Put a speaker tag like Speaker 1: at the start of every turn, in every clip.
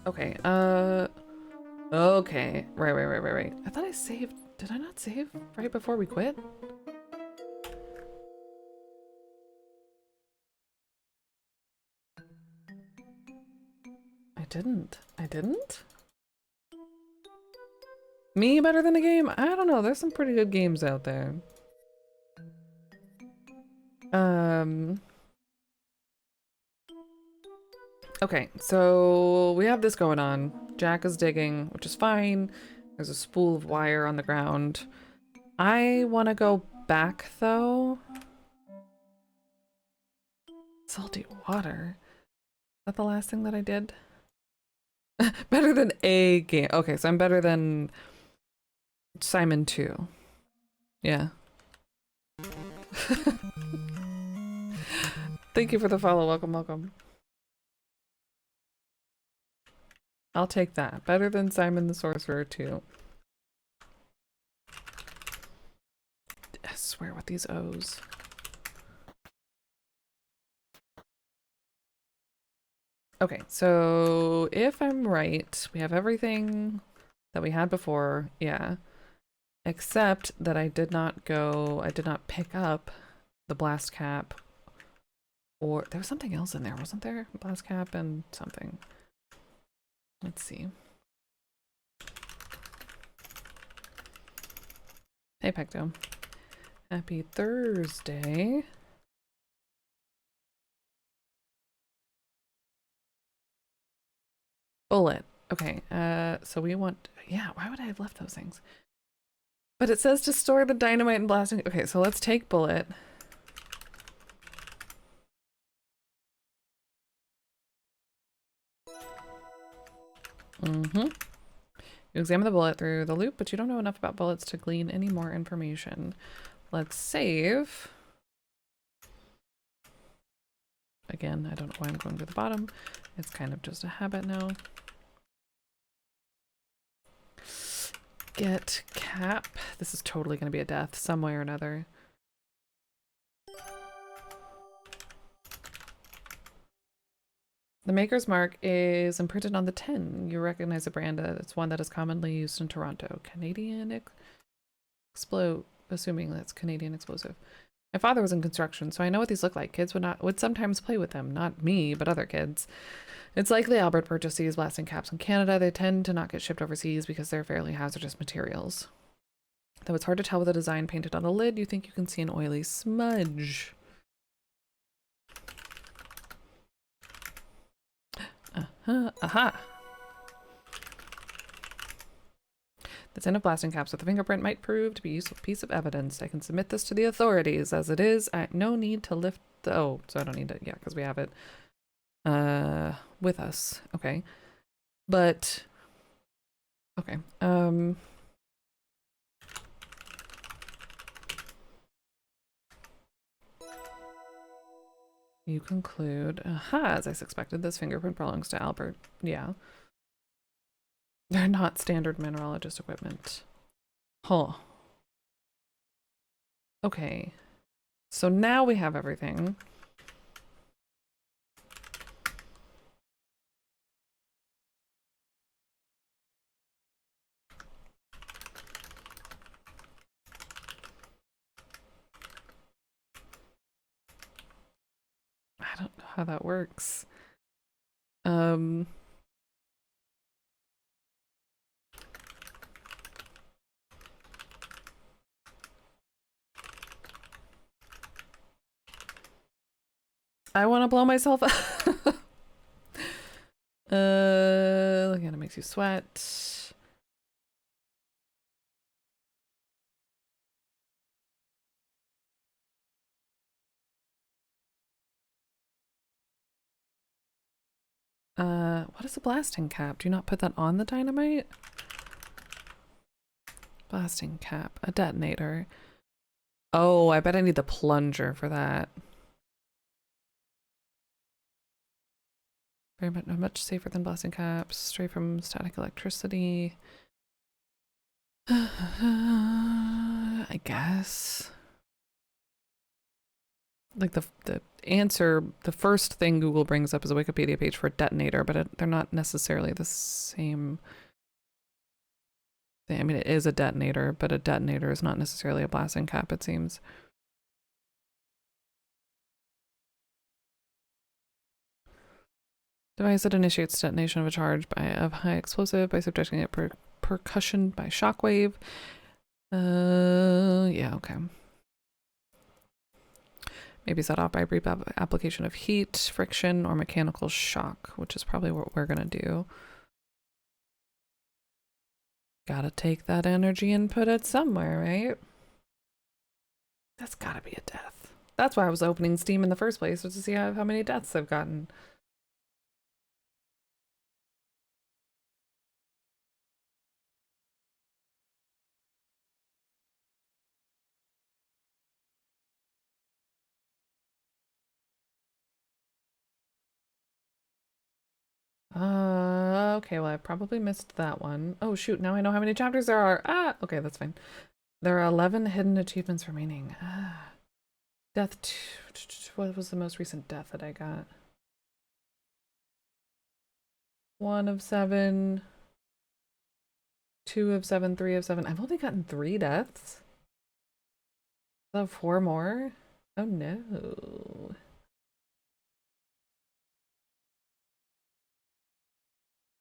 Speaker 1: Okay, okay. Right. I thought I saved. Did I not save right before we quit? I didn't. I didn't? Me better than a game? I don't know. There's some pretty good games out there. Um, okay, so we have this going on. Jack is digging, which is fine. There's a spool of wire on the ground. I want to go back though. Salty water. Is that the last thing that I did? Better than a game. Okay, so I'm better than Simon 2. Yeah. Thank you for the follow. Welcome, welcome. I'll take that. Better than Simon the Sorcerer 2. I swear with these O's. Okay, so if I'm right, we have everything that we had before. Yeah. Except that I did not pick up the blast cap, or there was something else in there, wasn't there? Blast cap and something. Let's see. Hey, Pecto. Happy Thursday. Bullet. Okay, so we want, yeah, why would I have left those things? But it says to store the dynamite and blasting. Okay, so let's take bullet. Mm-hmm. You examine the bullet through the loop, but you don't know enough about bullets to glean any more information. Let's save. Again, I don't know why I'm going to the bottom. It's kind of just a habit now. Get cap. This is totally going to be a death some way or another. The maker's mark is imprinted on the tin. You recognize the brand. It's one that is commonly used in Toronto. Canadian explode, assuming that's Canadian explosive. My father was in construction, so I know what these look like. Kids would sometimes play with them. Not me, but other kids. It's likely Albert purchased these blasting caps in Canada. They tend to not get shipped overseas because they're fairly hazardous materials. Though it's hard to tell with the design painted on the lid, you think you can see an oily smudge. Aha! The tin of blasting caps with a fingerprint might prove to be a useful piece of evidence. I can submit this to the authorities. As it is, no need to lift the... Oh, so I don't need to... Yeah, because we have it with us. Okay. But... Okay. You conclude... Aha, as I suspected, this fingerprint belongs to Albert. Yeah. They're not standard mineralogist equipment. Huh. Okay. So now we have everything. I don't know how that works. I want to blow myself up. Again, it makes you sweat. What is a blasting cap? Do you not put that on the dynamite? Blasting cap, a detonator. Oh, I bet I need the plunger for that. Very much safer than blasting caps, straight from static electricity. I guess. like the answer, the first thing Google brings up is a Wikipedia page for a detonator, but they're not necessarily the same thing. I mean, it is a detonator, but a detonator is not necessarily a blasting cap, it seems. Device that initiates detonation of a charge of high explosive by subjecting it percussion by shockwave. Yeah, okay. Maybe set off by a brief application of heat, friction, or mechanical shock, which is probably what we're gonna do. Gotta take that energy and put it somewhere, right? That's gotta be a death. That's why I was opening Steam in the first place, was to see how many deaths I've gotten. Okay, well, I probably missed that one. Oh, shoot, now I know how many chapters there are. Ah, okay, that's fine. There are 11 hidden achievements remaining. Death. What was the most recent death that I got? 1 of 7. 2 of 7. 3 of 7. I've only gotten 3 deaths. I have 4 more. Oh no.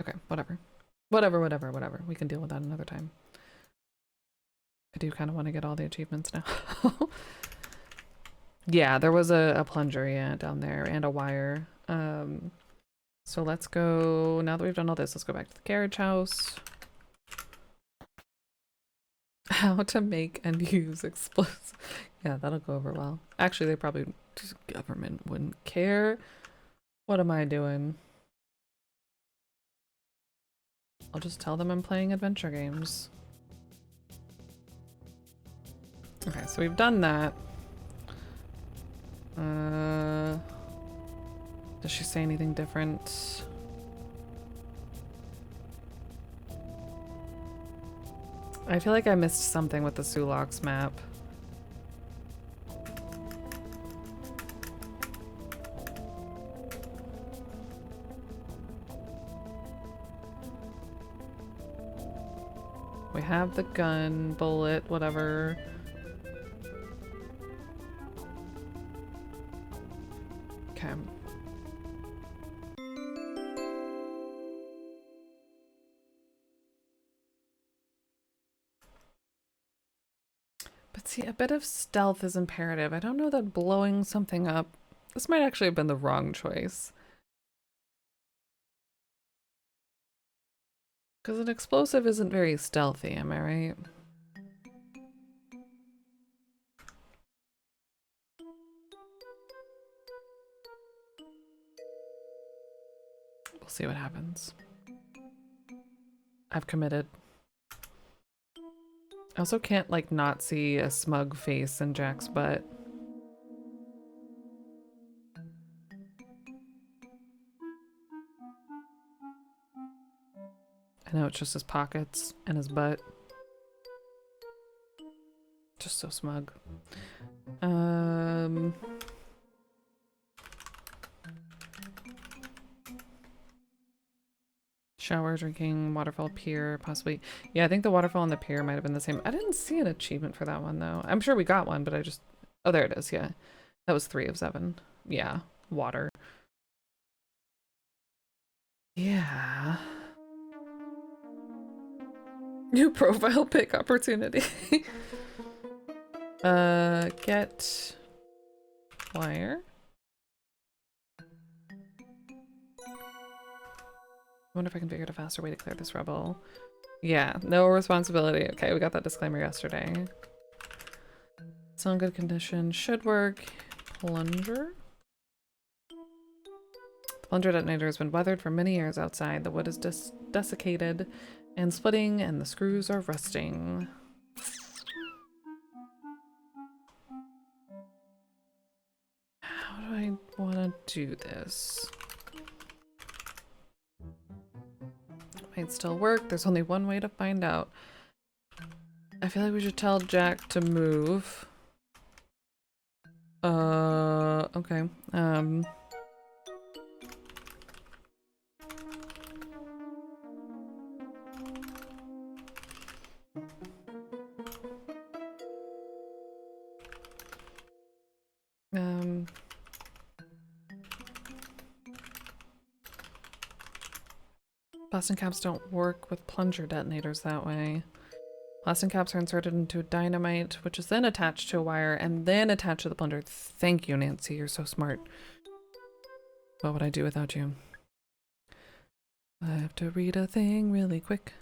Speaker 1: Okay, whatever. Whatever. We can deal with that another time. I do kind of want to get all the achievements now. Yeah, there was a plunger, yeah, down there, and a wire. So let's go, now that we've done all this, let's go back to the carriage house. How to make and use explosives. Yeah, that'll go over well. Actually, they probably, government wouldn't care. What am I doing? I'll just tell them I'm playing adventure games. Okay, so we've done that. Does she say anything different? I feel like I missed something with the Sulaks map. We have the gun, bullet, whatever. Okay. But see, a bit of stealth is imperative. I don't know that blowing something up... This might actually have been the wrong choice. Because an explosive isn't very stealthy, am I right? We'll see what happens. I've committed. I also can't, like, not see a smug face in Jack's butt. I know it's just his pockets and his butt. Just so smug. Shower, drinking, waterfall, pier, possibly. Yeah, I think the waterfall and the pier might have been the same. I didn't see an achievement for that one, though. I'm sure we got one, but I just... Oh, there it is, yeah. That was 3 of 7. Yeah, water. Yeah. New profile pic opportunity. Get... wire? I wonder if I can figure out a faster way to clear this rubble. Yeah, no responsibility. Okay, we got that disclaimer yesterday. It's not in good condition. Should work. Plunger. The plunger detonator has been weathered for many years outside. The wood is desiccated and splitting, and the screws are rusting. How do I want to do this? Might still work. There's only one way to find out. I feel like we should tell Jack to move. Okay. Um, Blasting caps don't work with plunger detonators that way. Blasting caps are inserted into a dynamite, which is then attached to a wire and then attached to the plunger. Thank you, Nancy. You're so smart. What would I do without you? I have to read a thing really quick.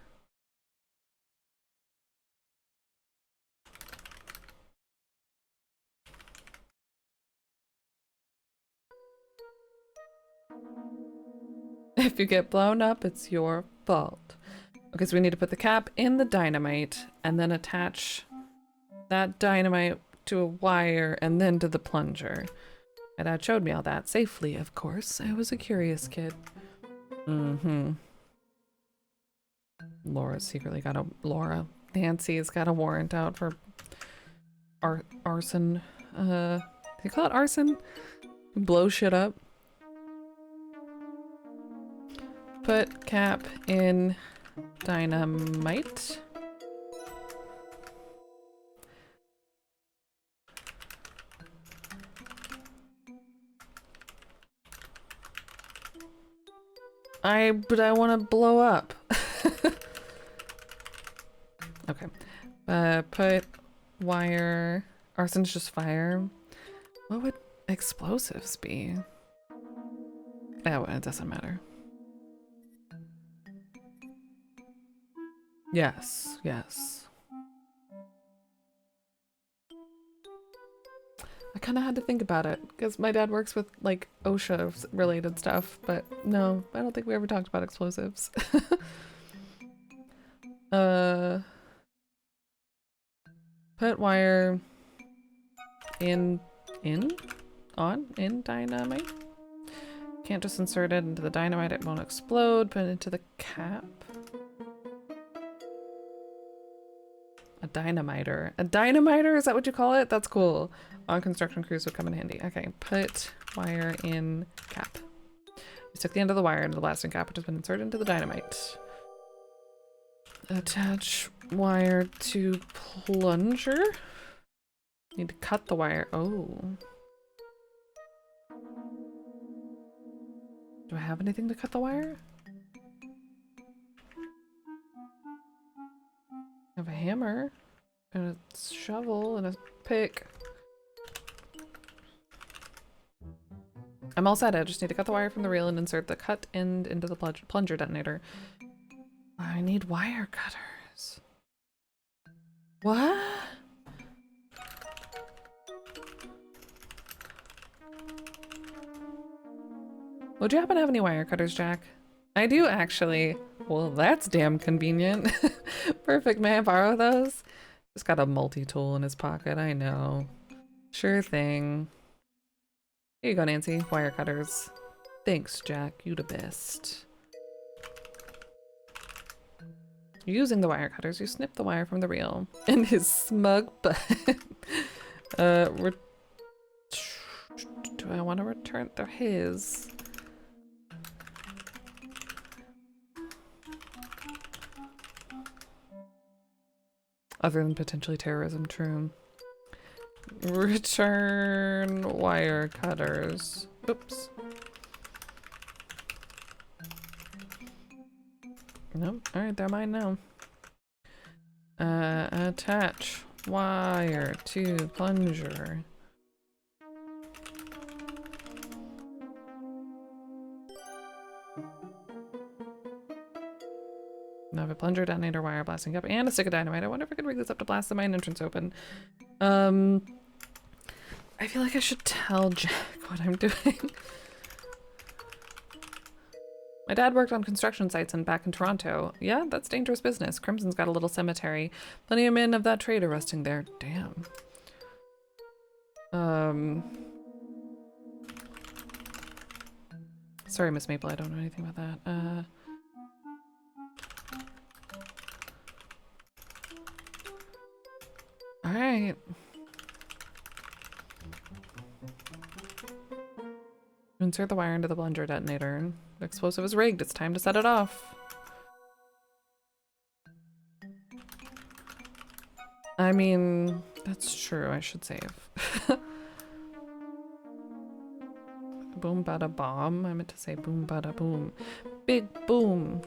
Speaker 1: If you get blown up, it's your fault. Okay, so we need to put the cap in the dynamite and then attach that dynamite to a wire and then to the plunger. My dad showed me all that safely, of course. I was a curious kid. Mm-hmm. Nancy's got a warrant out for arson. Do you call it arson? Blow shit up. Put cap in dynamite. But I want to blow up. Okay. Put wire. Arson's just fire. What would explosives be? Oh, it doesn't matter. Yes, yes. I kind of had to think about it because my dad works with like OSHA related stuff, but no, I don't think we ever talked about explosives. Put wire in dynamite. Can't just insert it into the dynamite, it won't explode. Put it into the cap. A dynamiter. A dynamiter? Is that what you call it? That's cool. On construction crews would come in handy. Okay, put wire in cap. We stick the end of the wire into the blasting cap, which has been inserted into the dynamite. Attach wire to plunger. Need to cut the wire. Oh. Do I have anything to cut the wire? I have a hammer and a shovel and a pick. I'm all set. I just need to cut the wire from the reel and insert the cut end into the plunger detonator. I need wire cutters. What? Would you happen to have any wire cutters, Jack? I do, actually. Well, that's damn convenient. Perfect. May I borrow those? Just got a multi-tool in his pocket, I know. Sure thing. Here you go, Nancy. Wire cutters. Thanks, Jack. You the best. Using the wire cutters, you snip the wire from the reel. And his smug butt. Do I want to return? They're his. Other than potentially terrorism, true. Return wire cutters. Oops. Nope. Alright, they're mine now. Attach wire to plunger. Now I have a plunger, detonator, wire, blasting up, and a stick of dynamite. I wonder if I could rig this up to blast the mine entrance open. I feel like I should tell Jack what I'm doing. My dad worked on construction sites and back in Toronto. Yeah, that's dangerous business. Crimson's got a little cemetery. Plenty of men of that trade are resting there. Damn. Sorry, Miss Maple, I don't know anything about that. Alright. Insert the wire into the plunger detonator. The explosive is rigged. It's time to set it off. I mean, that's true. I should save. Boom bada bomb. I meant to say boom bada boom. Big boom.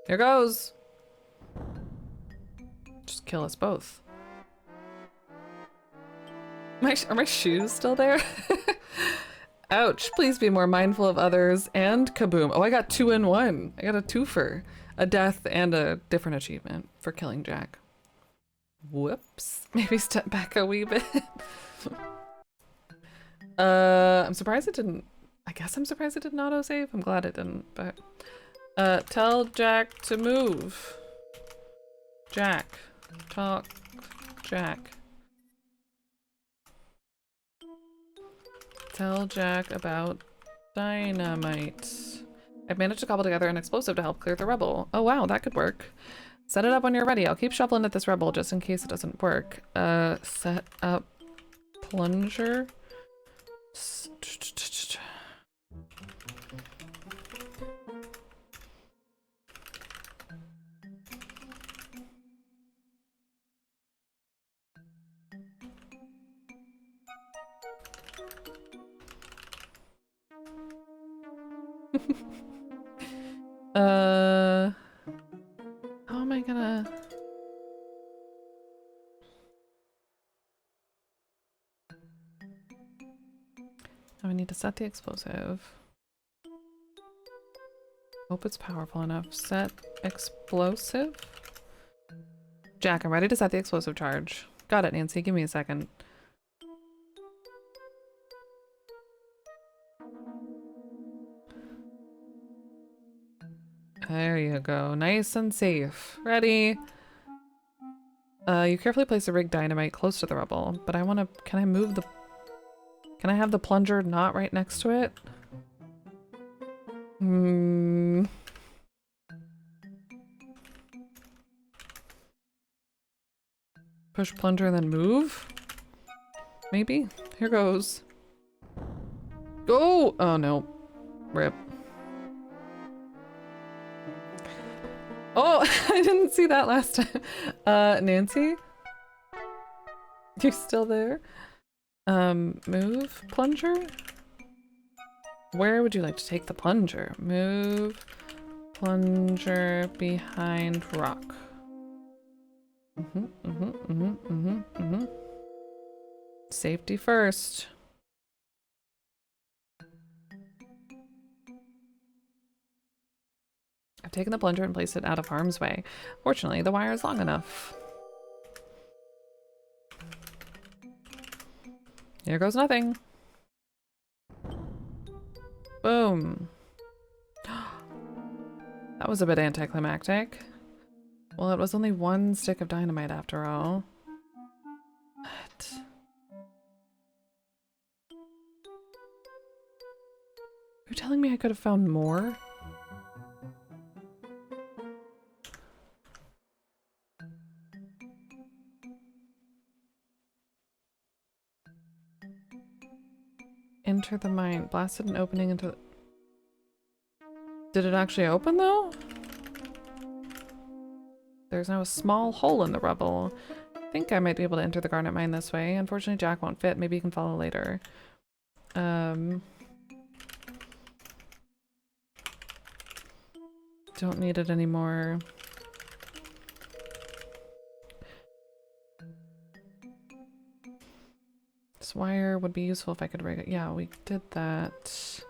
Speaker 1: Here goes. Just kill us both. Are my shoes still there? Ouch. Please be more mindful of others. And kaboom. Oh, I got 2 in 1. I got a twofer. A death and a different achievement for killing Jack. Whoops. Maybe step back a wee bit. I'm surprised it didn't. I guess I'm surprised it didn't autosave. I'm glad it didn't, but tell Jack to move. Jack. Talk. Jack. Tell Jack about dynamite. I've managed to cobble together an explosive to help clear the rubble. Oh wow, that could work. Set it up when you're ready. I'll keep shoveling at this rubble just in case it doesn't work. Set up plunger. How am I gonna... Oh, I need to set the explosive. Hope it's powerful enough. Set explosive? Jack, I'm ready to set the explosive charge. Got it, Nancy. Give me a second. There you go. Nice and safe. Ready? You carefully place the rigged dynamite close to the rubble, but I want to... Can I move the... Can I have the plunger not right next to it? Push plunger and then move? Maybe? Here goes. Go! Oh no. Rip. Oh, I didn't see that last time. Nancy? You still there? Move plunger? Where would you like to take the plunger? Move plunger behind rock. Safety first. I've taken the plunger and placed it out of harm's way. Fortunately, the wire is long enough. Here goes nothing. Boom. That was a bit anticlimactic. Well, it was only 1 stick of dynamite after all. What? You're telling me I could have found more? Enter the mine. Blasted an opening into... Did it actually open though? There's now a small hole in the rubble. I think I might be able to enter the garnet mine this way. Unfortunately, Jack won't fit. Maybe you can follow later. Don't need it anymore. This wire would be useful if I could rig it. Yeah, we did that.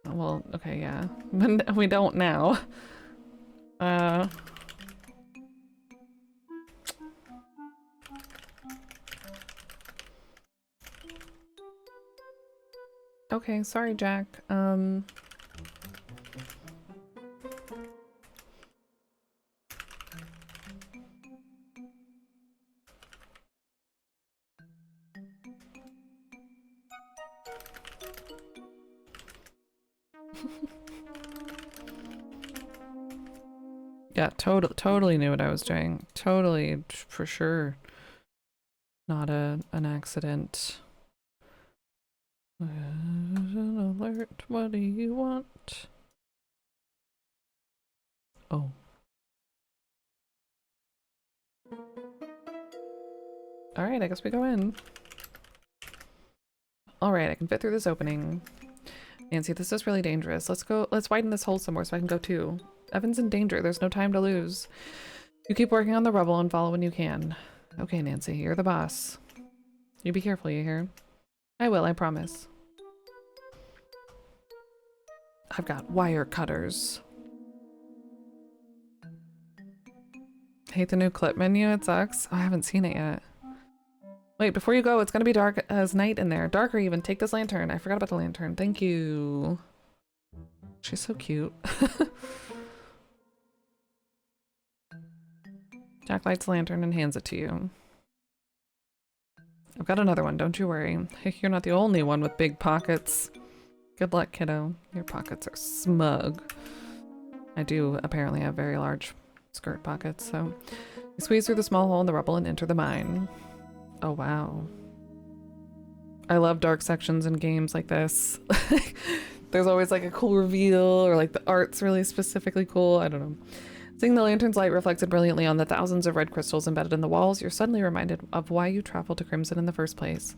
Speaker 1: Well, okay, yeah. But we don't now. Okay, sorry, Jack. Yeah, totally knew what I was doing. Totally, for sure. Not an accident. An alert, what do you want? Oh. Alright, I guess we go in. Alright, I can fit through this opening. Nancy, this is really dangerous. Let's widen this hole somewhere so I can go too. Evan's in danger, there's no time to lose. You keep working on the rubble and follow when you can. Okay, Nancy, you're the boss. You be careful, you hear? I will, I promise. I've got wire cutters. Hate the new clip menu, it sucks. Oh, I haven't seen it yet. Wait, before you go, it's gonna be dark as night in there. Darker even. Take this lantern. I forgot about the lantern. Thank you. She's so cute. Jack lights the lantern and hands it to you. I've got another one, don't you worry. You're not the only one with big pockets. Good luck, kiddo. Your pockets are smug. I do apparently have very large skirt pockets, so... You squeeze through the small hole in the rubble and enter the mine. Oh, wow. I love dark sections in games like this. There's always like a cool reveal, or like the art's really specifically cool. I don't know. Seeing the lantern's light reflected brilliantly on the thousands of red crystals embedded in the walls, you're suddenly reminded of why you traveled to Crimson in the first place.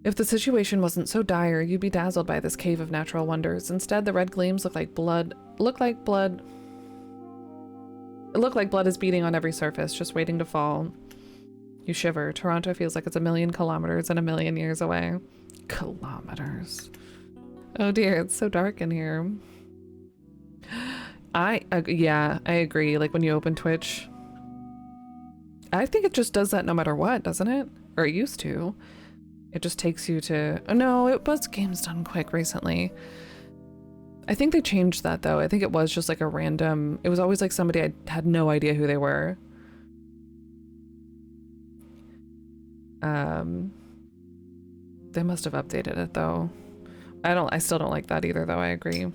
Speaker 1: If the situation wasn't so dire, you'd be dazzled by this cave of natural wonders. Instead, the red gleams look like blood. It looked like blood is beating on every surface, just waiting to fall. You shiver. Toronto feels like it's 1,000,000 kilometers and 1,000,000 years away. Kilometers. Oh dear, it's so dark in here. Yeah, I agree. Like when you open Twitch, I think it just does that no matter what, doesn't it? Or it used to. It just takes you to... Oh no, it was Games Done Quick recently. I think they changed that though. I think it was just like a random... It was always like somebody I had no idea who they were. They must have updated it though. I still don't like that either though, I agree.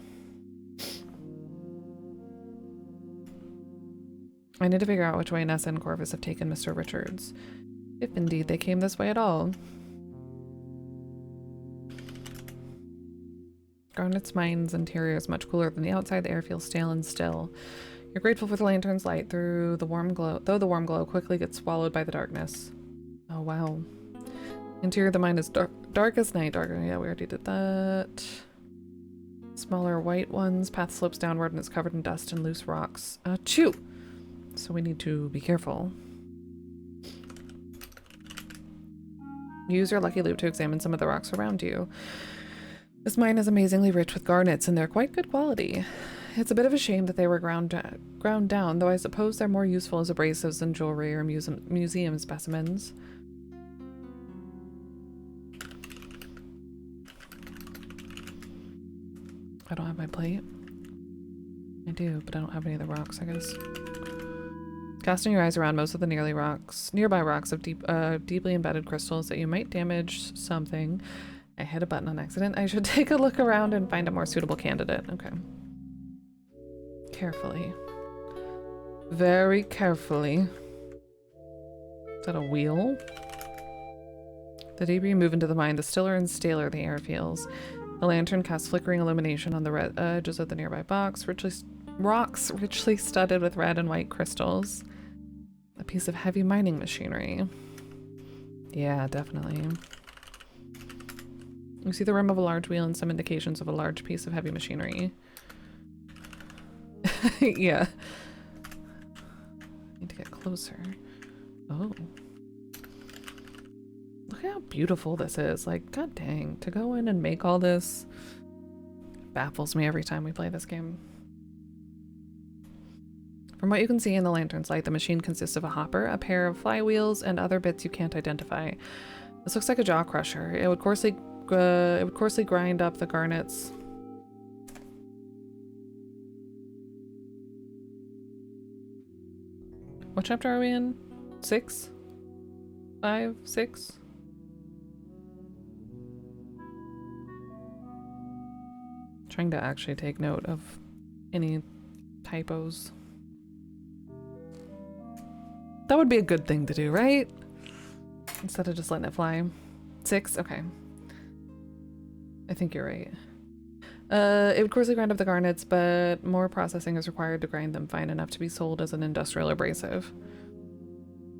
Speaker 1: I need to figure out which way Nessa and Corvus have taken Mr. Richards. If indeed they came this way at all. Garnet's mine's interior is much cooler than the outside. The air feels stale and still. You're grateful for the lantern's light through the warm glow, though the warm glow quickly gets swallowed by the darkness. Oh wow. Interior of the mine is dark as night. Darker, yeah, we already did that. Smaller white ones. Path slopes downward and is covered in dust and loose rocks. Chew! So we need to be careful. Use your lucky loop to examine some of the rocks around you. This mine is amazingly rich with garnets, and they're quite good quality. It's a bit of a shame that they were ground down, though I suppose they're more useful as abrasives than jewelry or museum specimens. I don't have my plate. I do, but I don't have any of the rocks, I guess. Casting your eyes around most of the nearby rocks of deeply embedded crystals that you might damage something. I hit a button on accident. I should take a look around and find a more suitable candidate. Okay. Carefully. Very carefully. Is that a wheel? The deeper you move into the mine, the stiller and staler the air feels. The lantern casts flickering illumination on the red edges of the nearby rocks richly studded with red and white crystals. A piece of heavy mining machinery. Yeah, definitely. You see the rim of a large wheel and some indications of a large piece of heavy machinery. Yeah. Need to get closer. Oh. Look how beautiful this is. Like, god dang, to go in and make all this baffles me every time we play this game. From what you can see in the lantern's light, the machine consists of a hopper, a pair of flywheels, and other bits you can't identify. This looks like a jaw crusher. It would coarsely grind up the garnets. What chapter are we in? 6? 5? 6? Trying to actually take note of any typos. That would be a good thing to do, right? Instead of just letting it fly. 6? Okay. I think you're right. It would coarsely grind up the garnets, but more processing is required to grind them fine enough to be sold as an industrial abrasive.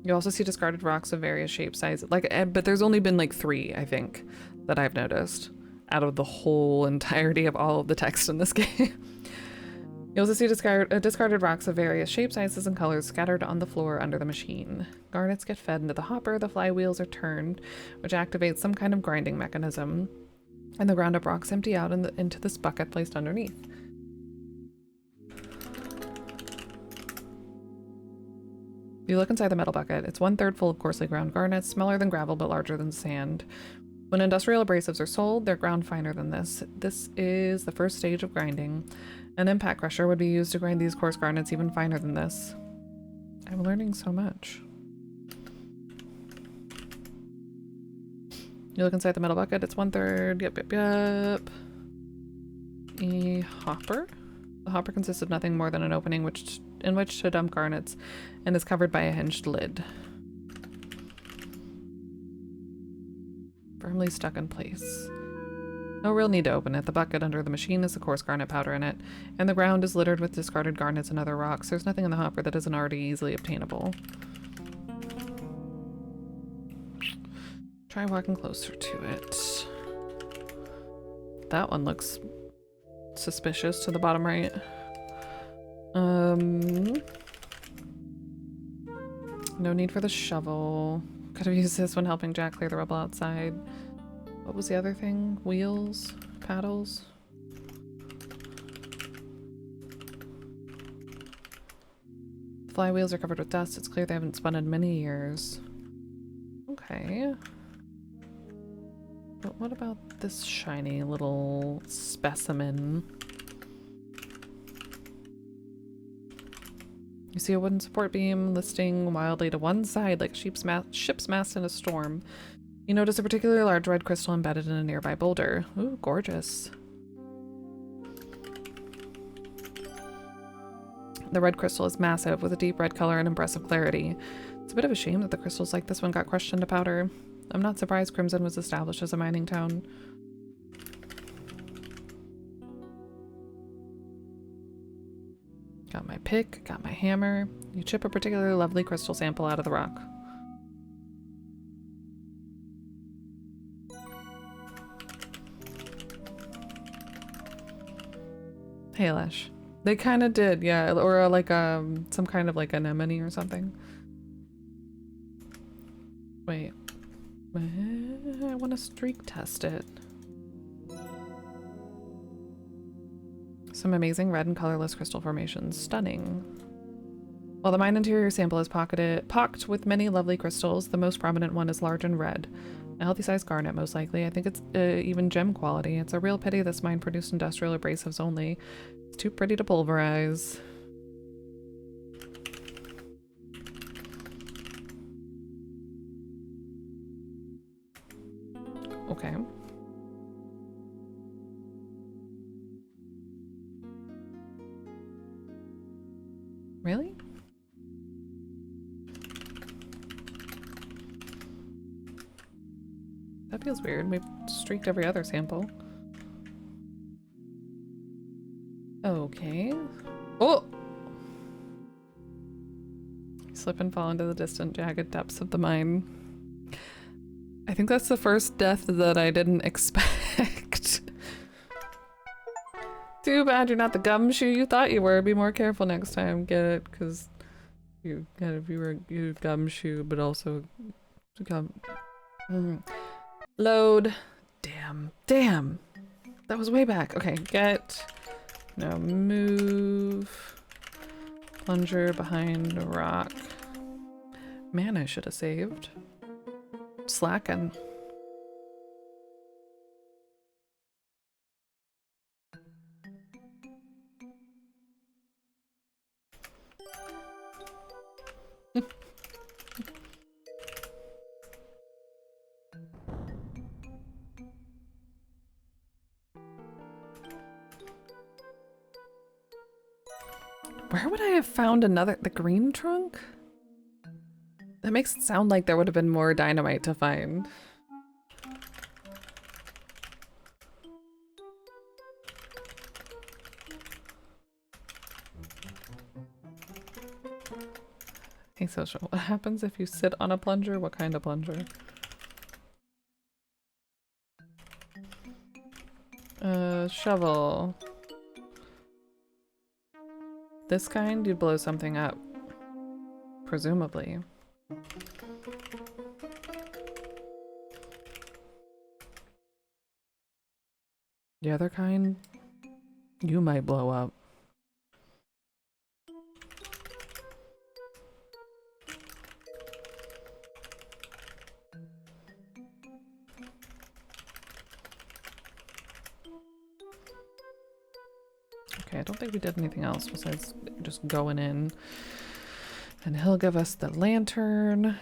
Speaker 1: You also see discarded rocks of various shapes, sizes. But there's only been like 3, I think, that I've noticed out of the whole entirety of all of the text in this game. You also see discarded rocks of various shapes, sizes, and colors scattered on the floor under the machine. Garnets get fed into the hopper, the flywheels are turned, which activates some kind of grinding mechanism, and the ground up rocks empty out into this bucket placed underneath. You look inside the metal bucket. It's 1/3 full of coarsely ground garnets, smaller than gravel but larger than sand. When industrial abrasives are sold, they're ground finer than this. This is the first stage of grinding. An impact crusher would be used to grind these coarse garnets even finer than this. I'm learning so much. You look inside the metal bucket. It's 1/3. Yep. A hopper? The hopper consists of nothing more than an opening in which to dump garnets and is covered by a hinged lid. Firmly stuck in place. No real need to open it. The bucket under the machine is the coarse garnet powder in it, and the ground is littered with discarded garnets and other rocks. There's nothing in the hopper that isn't already easily obtainable. Try walking closer to it. That one looks suspicious to the bottom right. No need for the shovel. Could have used this when helping Jack clear the rubble outside. What was the other thing? Wheels? Paddles? Flywheels are covered with dust. It's clear they haven't spun in many years. Okay. But what about this shiny little specimen? You see a wooden support beam listing wildly to one side like a ship's mast in a storm. You notice a particularly large red crystal embedded in a nearby boulder. Ooh, gorgeous. The red crystal is massive, with a deep red color and impressive clarity. It's a bit of a shame that the crystals like this one got crushed into powder. I'm not surprised Crimson was established as a mining town. Got my pick, got my hammer. You chip a particularly lovely crystal sample out of the rock. Halish. They kind of did, yeah. Or like some kind of like anemone or something. Wait. I want to streak test it. Some amazing red and colorless crystal formations. Stunning. While the mine interior sample is pocked with many lovely crystals, the most prominent one is large and red. A healthy sized garnet, most likely. I think it's even gem quality. It's a real pity this mine produced industrial abrasives only. It's too pretty to pulverize. Okay. Really? That feels weird. We've streaked every other sample. Okay. Oh! Slip and fall into the distant, jagged depths of the mine. I think that's the first death that I didn't expect. Too bad you're not the gumshoe you thought you were. Be more careful next time. Get it? Because you gotta be you gumshoe, but also gum. Load. Damn. Damn. That was way back. Okay, get. No, move. Plunger behind a rock. Man, I should have saved. Slacking. Where would I have found the green trunk? That makes it sound like there would have been more dynamite to find. Hey, social. What happens if you sit on a plunger? What kind of plunger? Shovel. This kind, you'd blow something up. Presumably. The other kind, you might blow up. Okay, I don't think we did anything else besides just going in. And he'll give us the lantern.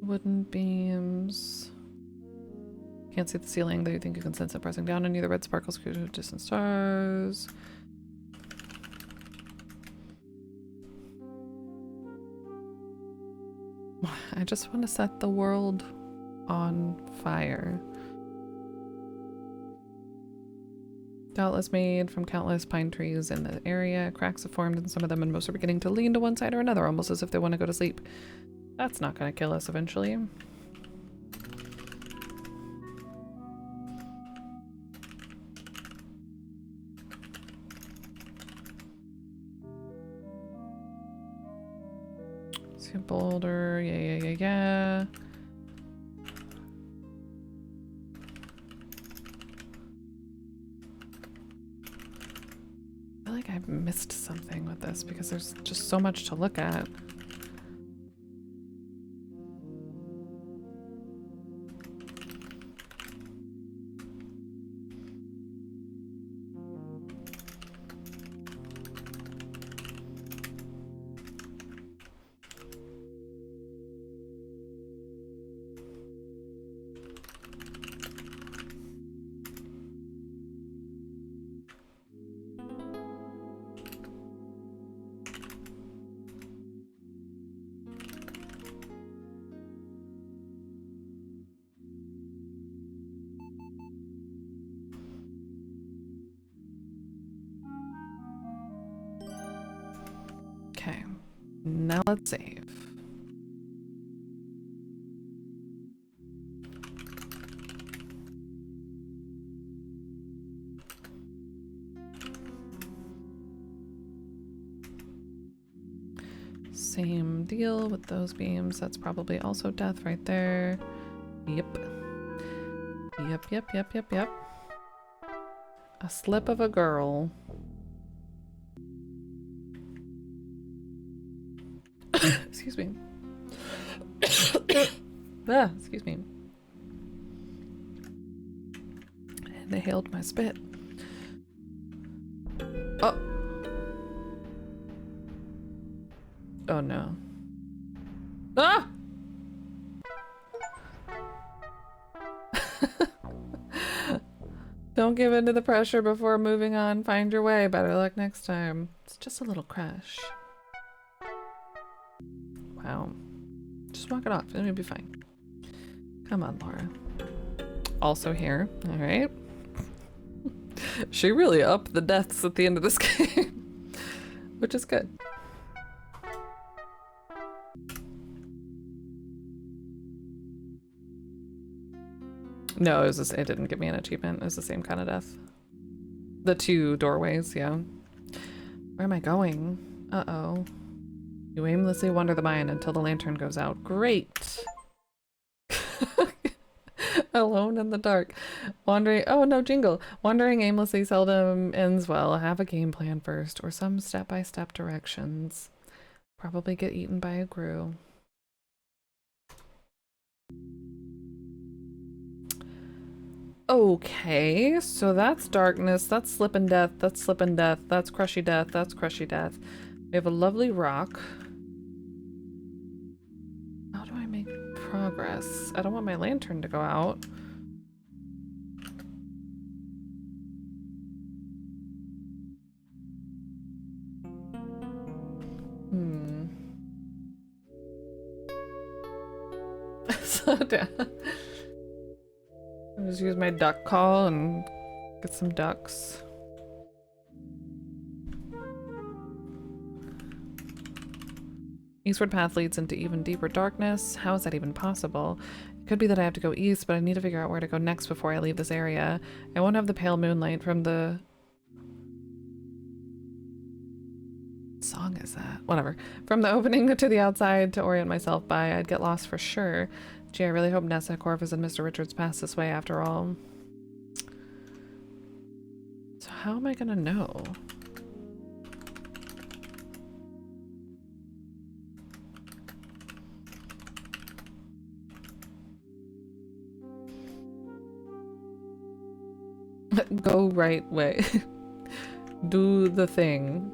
Speaker 1: Wooden beams. Can't see the ceiling, though you think you can sense it pressing down on you. The red sparkles create distant stars. I just want to set the world on fire. Doubtless made from countless pine trees in the area. Cracks have formed in some of them, and most are beginning to lean to one side or another, almost as if they want to go to sleep. That's not going to kill us eventually. See a boulder. Yeah. I feel like I've missed something with this because there's just so much to look at. Okay, now let's save. Same deal with those beams. That's probably also death right there. Yep. Yep. A slip of a girl. Excuse me. Excuse me. And they hailed my spit. Oh. Oh no. Ah! Don't give in to the pressure before moving on. Find your way. Better luck next time. It's just a little crash. Wow. Just walk it off. It'll be fine. Come on, Laura. Also here. All right. She really upped the deaths at the end of this game, which is good. No, it didn't give me an achievement. It was the same kind of death. The two doorways, yeah. Where am I going? Uh-oh. You aimlessly wander the mine until the lantern goes out. Great! Alone in the dark. Wandering- oh no, jingle! Wandering aimlessly seldom ends well. Have a game plan first, or some step-by-step directions. Probably get eaten by a grue. Okay, so that's darkness, that's slip and death, that's slip and death, that's crushy death, that's crushy death. We have a lovely rock. How do I make progress? I don't want my lantern to go out. Slow down. I'll just use my duck call and get some ducks. Eastward path leads into even deeper darkness. How is that even possible? It could be that I have to go east, but I need to figure out where to go next before I leave this area. I won't have the pale moonlight from the... What song is that? Whatever. From the opening to the outside to orient myself by, I'd get lost for sure. Gee, I really hope Nessa, Corvus, and Mr. Richards pass this way after all. So how am I gonna know? Go right way. Do the thing.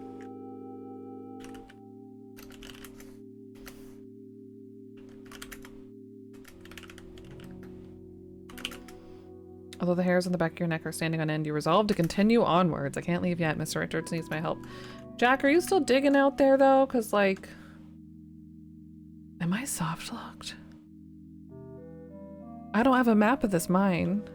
Speaker 1: Although the hairs on the back of your neck are standing on end, you resolve to continue onwards. I can't leave yet. Mr. Richards needs my help. Jack, are you still digging out there, though? Because, like... Am I soft-locked? I don't have a map of this mine.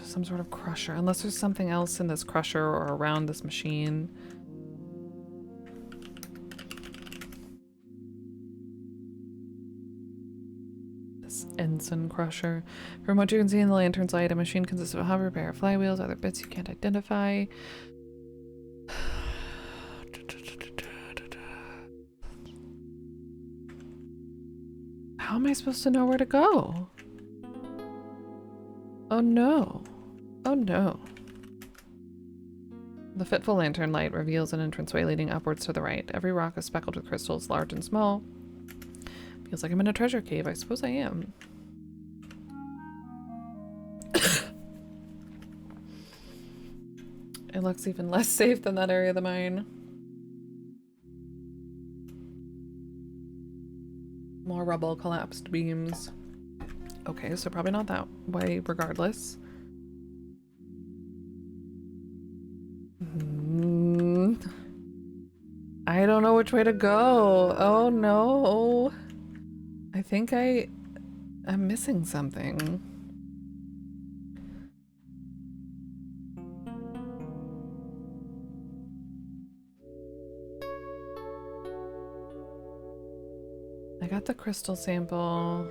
Speaker 1: Some sort of crusher, unless there's something else in this crusher or around this machine. This ensign crusher. From what you can see in the lantern's light, a machine consists of a hover, pair of flywheels, other bits you can't identify. How am I supposed to know where to go? Oh no. Oh no. The fitful lantern light reveals an entranceway leading upwards to the right. Every rock is speckled with crystals, large and small. Feels like I'm in a treasure cave. I suppose I am. It looks even less safe than that area of the mine. More rubble, collapsed beams. Okay, so probably not that way regardless. I don't know which way to go. Oh no. I think I'm missing something. I got the crystal sample.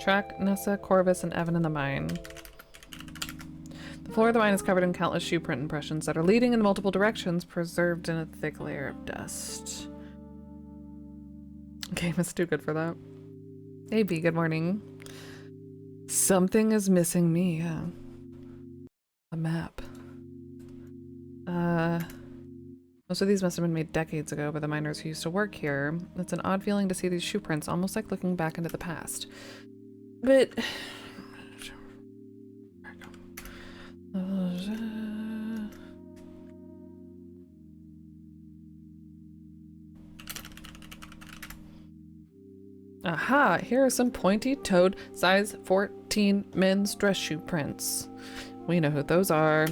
Speaker 1: Track Nessa, Corvus, and Evan in the mine. The floor of the mine is covered in countless shoe print impressions that are leading in multiple directions, preserved in a thick layer of dust. Game is too good for that. Hey B, good morning. Something is missing me, yeah. A map. Most of these must have been made decades ago by the miners who used to work here. It's an odd feeling to see these shoe prints, almost like looking back into the past. But... Aha! Here are some pointy-toed size 14 men's dress shoe prints. We know who those are.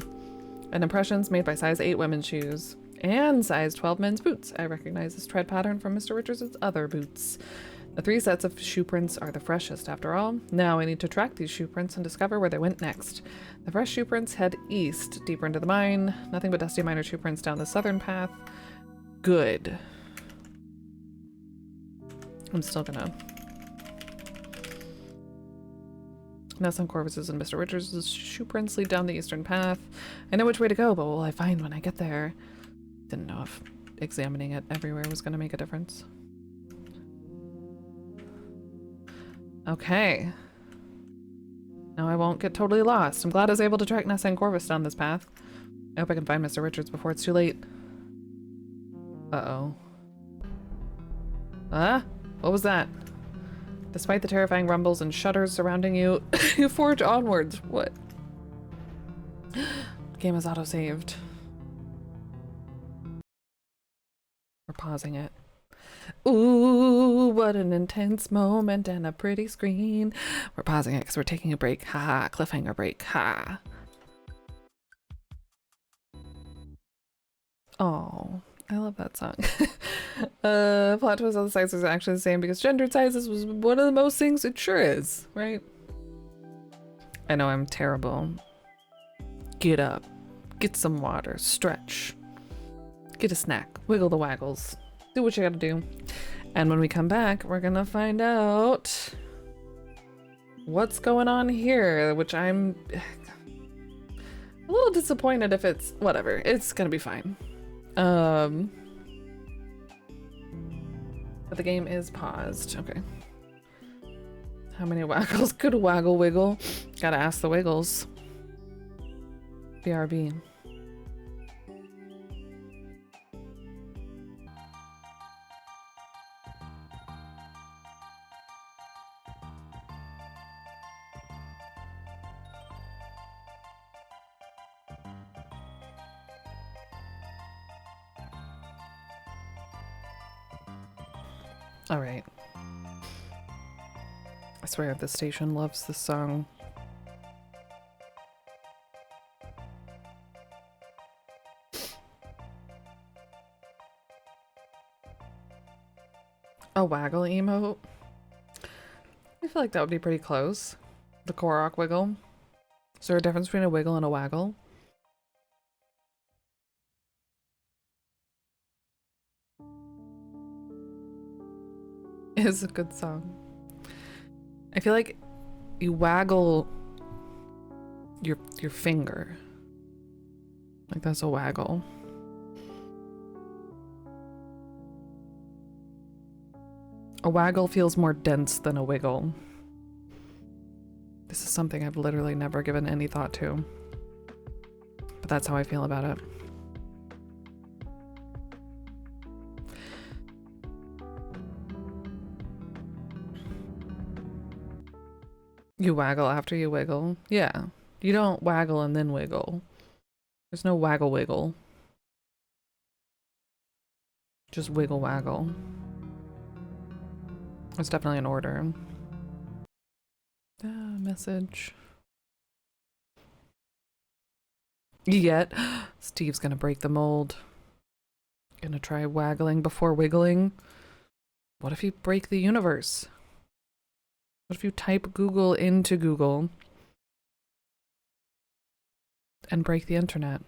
Speaker 1: And impressions made by size 8 women's shoes. And size 12 men's boots. I recognize this tread pattern from Mr. Richards' other boots. The 3 sets of shoe prints are the freshest, after all. Now I need to track these shoe prints and discover where they went next. The fresh shoe prints head east, deeper into the mine. Nothing but dusty miner shoe prints down the southern path. Good. I'm still gonna... Nessa and Corvus's and Mr. Richards' shoe prints lead down the eastern path. I know which way to go, but what will I find when I get there? Didn't know if examining it everywhere was going to make a difference. Okay. Now I won't get totally lost. I'm glad I was able to track Nessa and Corvus down this path. I hope I can find Mr. Richards before it's too late. Uh-oh. Huh? What was that? Despite the terrifying rumbles and shudders surrounding you, you forge onwards. What? Game is auto-saved. We're pausing it. Ooh, what an intense moment and a pretty screen. We're pausing it because we're taking a break. Ha, cliffhanger break. Ha. Oh, I love that song. Plot twist on the sizes are actually the same because gendered sizes was one of the most things. It sure is, right? I know I'm terrible. Get up, get some water, stretch, get a snack, wiggle the waggles, do what you gotta do. And when we come back, we're gonna find out what's going on here, which I'm a little disappointed if it's whatever. It's gonna be fine. But the game is paused. Okay. How many waggles could waggle wiggle? Gotta ask the wiggles. BRB. All right. I swear this station loves this song. A waggle emote? I feel like that would be pretty close. The Korok wiggle. Is there a difference between a wiggle and a waggle? It is a good song. I feel like you waggle your finger. Like that's a waggle. A waggle feels more dense than a wiggle. This is something I've literally never given any thought to. But that's how I feel about it. You waggle after you wiggle? Yeah. You don't waggle and then wiggle. There's no waggle wiggle. Just wiggle waggle. It's definitely an order. Message. Yet. Steve's gonna break the mold. Gonna try waggling before wiggling. What if you break the universe? What if you type Google into Google and break the internet?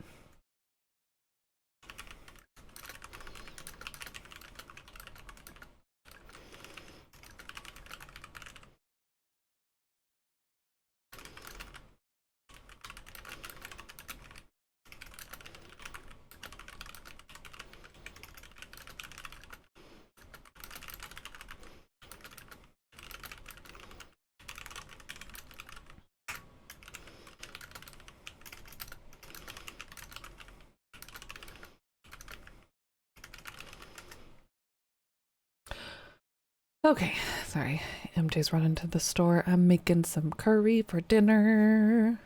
Speaker 1: Okay, sorry. MJ's running to the store. I'm making some curry for dinner.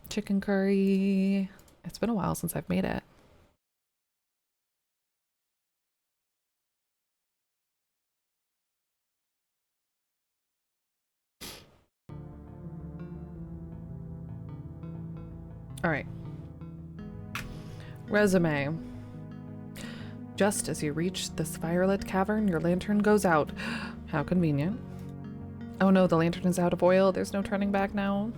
Speaker 1: Chicken curry. It's been a while since I've made it. All right. Resume. Just as you reach this firelit cavern, your lantern goes out. How convenient. Oh no, the lantern is out of oil. There's no turning back now.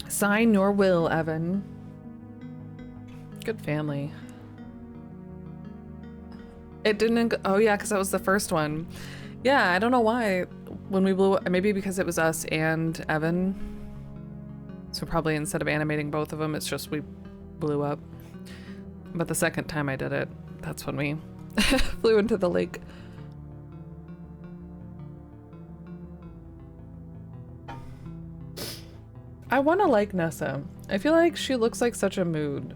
Speaker 1: Sign your will, Evan. Good family. It didn't. Oh yeah, because that was the first one. Yeah, I don't know why. When we blew, maybe because it was us and Evan. So probably instead of animating both of them, it's just we blew up. But the second time I did it, that's when we flew into the lake. I want to like Nessa. I feel like she looks like such a mood.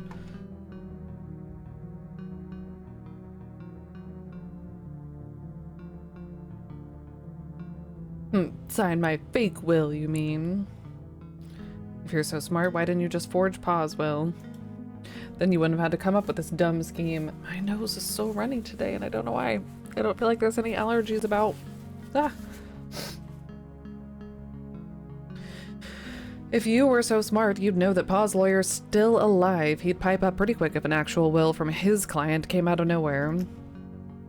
Speaker 1: Sign my fake will, you mean? If you're so smart, why didn't you just forge Pa's will? Then you wouldn't have had to come up with this dumb scheme. My nose is so runny today, and I don't know why. I don't feel like there's any allergies about. Ah. If you were so smart, you'd know that Pa's lawyer's still alive. He'd pipe up pretty quick if an actual will from his client came out of nowhere.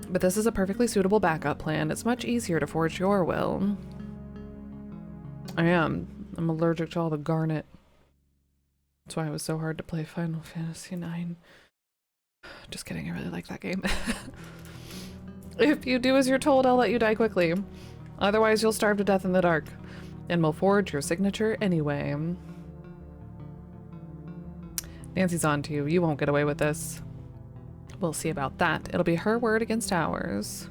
Speaker 1: But this is a perfectly suitable backup plan. It's much easier to forge your will. I am. I'm allergic to all the garnet. That's why it was so hard to play Final Fantasy IX. Just kidding, I really like that game. If you do as you're told, I'll let you die quickly. Otherwise, you'll starve to death in the dark. And we'll forge your signature anyway. Nancy's on to you. You won't get away with this. We'll see about that. It'll be her word against ours.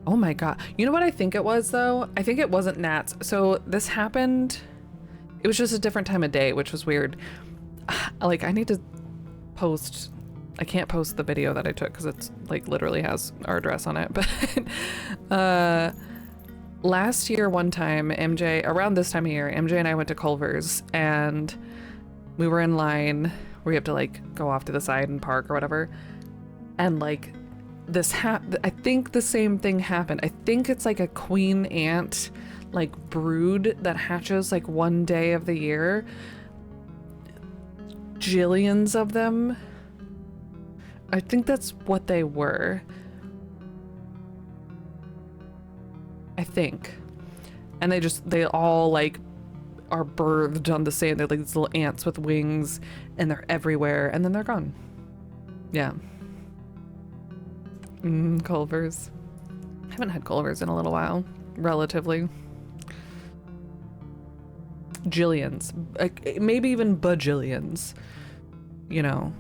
Speaker 1: Oh my god. You know what I think it was, though? I think it wasn't Nat's. So this happened... It was just a different time of day, which was weird. Like, I need to post... I can't post the video that I took because it's, like, literally has our address on it. But, last year, one time, MJ... Around this time of year, MJ and I went to Culver's, and we were in line where you have to, like, go off to the side and park or whatever. And, like, I think the same thing happened. I think it's, like, a queen ant... like brood that hatches like one day of the year. Jillions of them. I think that's what they were. I think. And they all like are birthed on the same, they're like these little ants with wings and they're everywhere and then they're gone. Yeah. Culver's. I haven't had Culver's in a little while. Relatively. Jillions, like, maybe even bajillions, you know.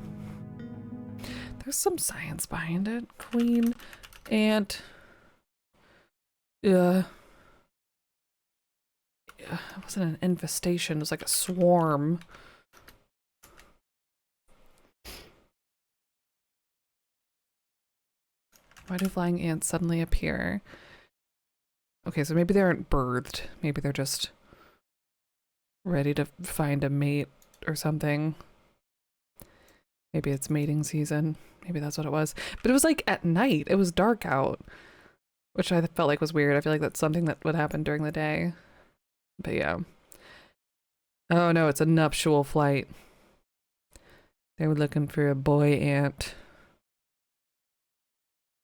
Speaker 1: There's some science behind it. Queen ant. It wasn't an infestation, it was like a swarm. Why do flying ants suddenly appear? Okay, so maybe they aren't birthed, maybe they're just ready to find a mate or something. Maybe it's mating season. Maybe that's what it was. But it was like at night. It was dark out, which I felt like was weird. I feel like that's something that would happen during the day. But yeah. Oh no, it's a nuptial flight. They were looking for a boy ant.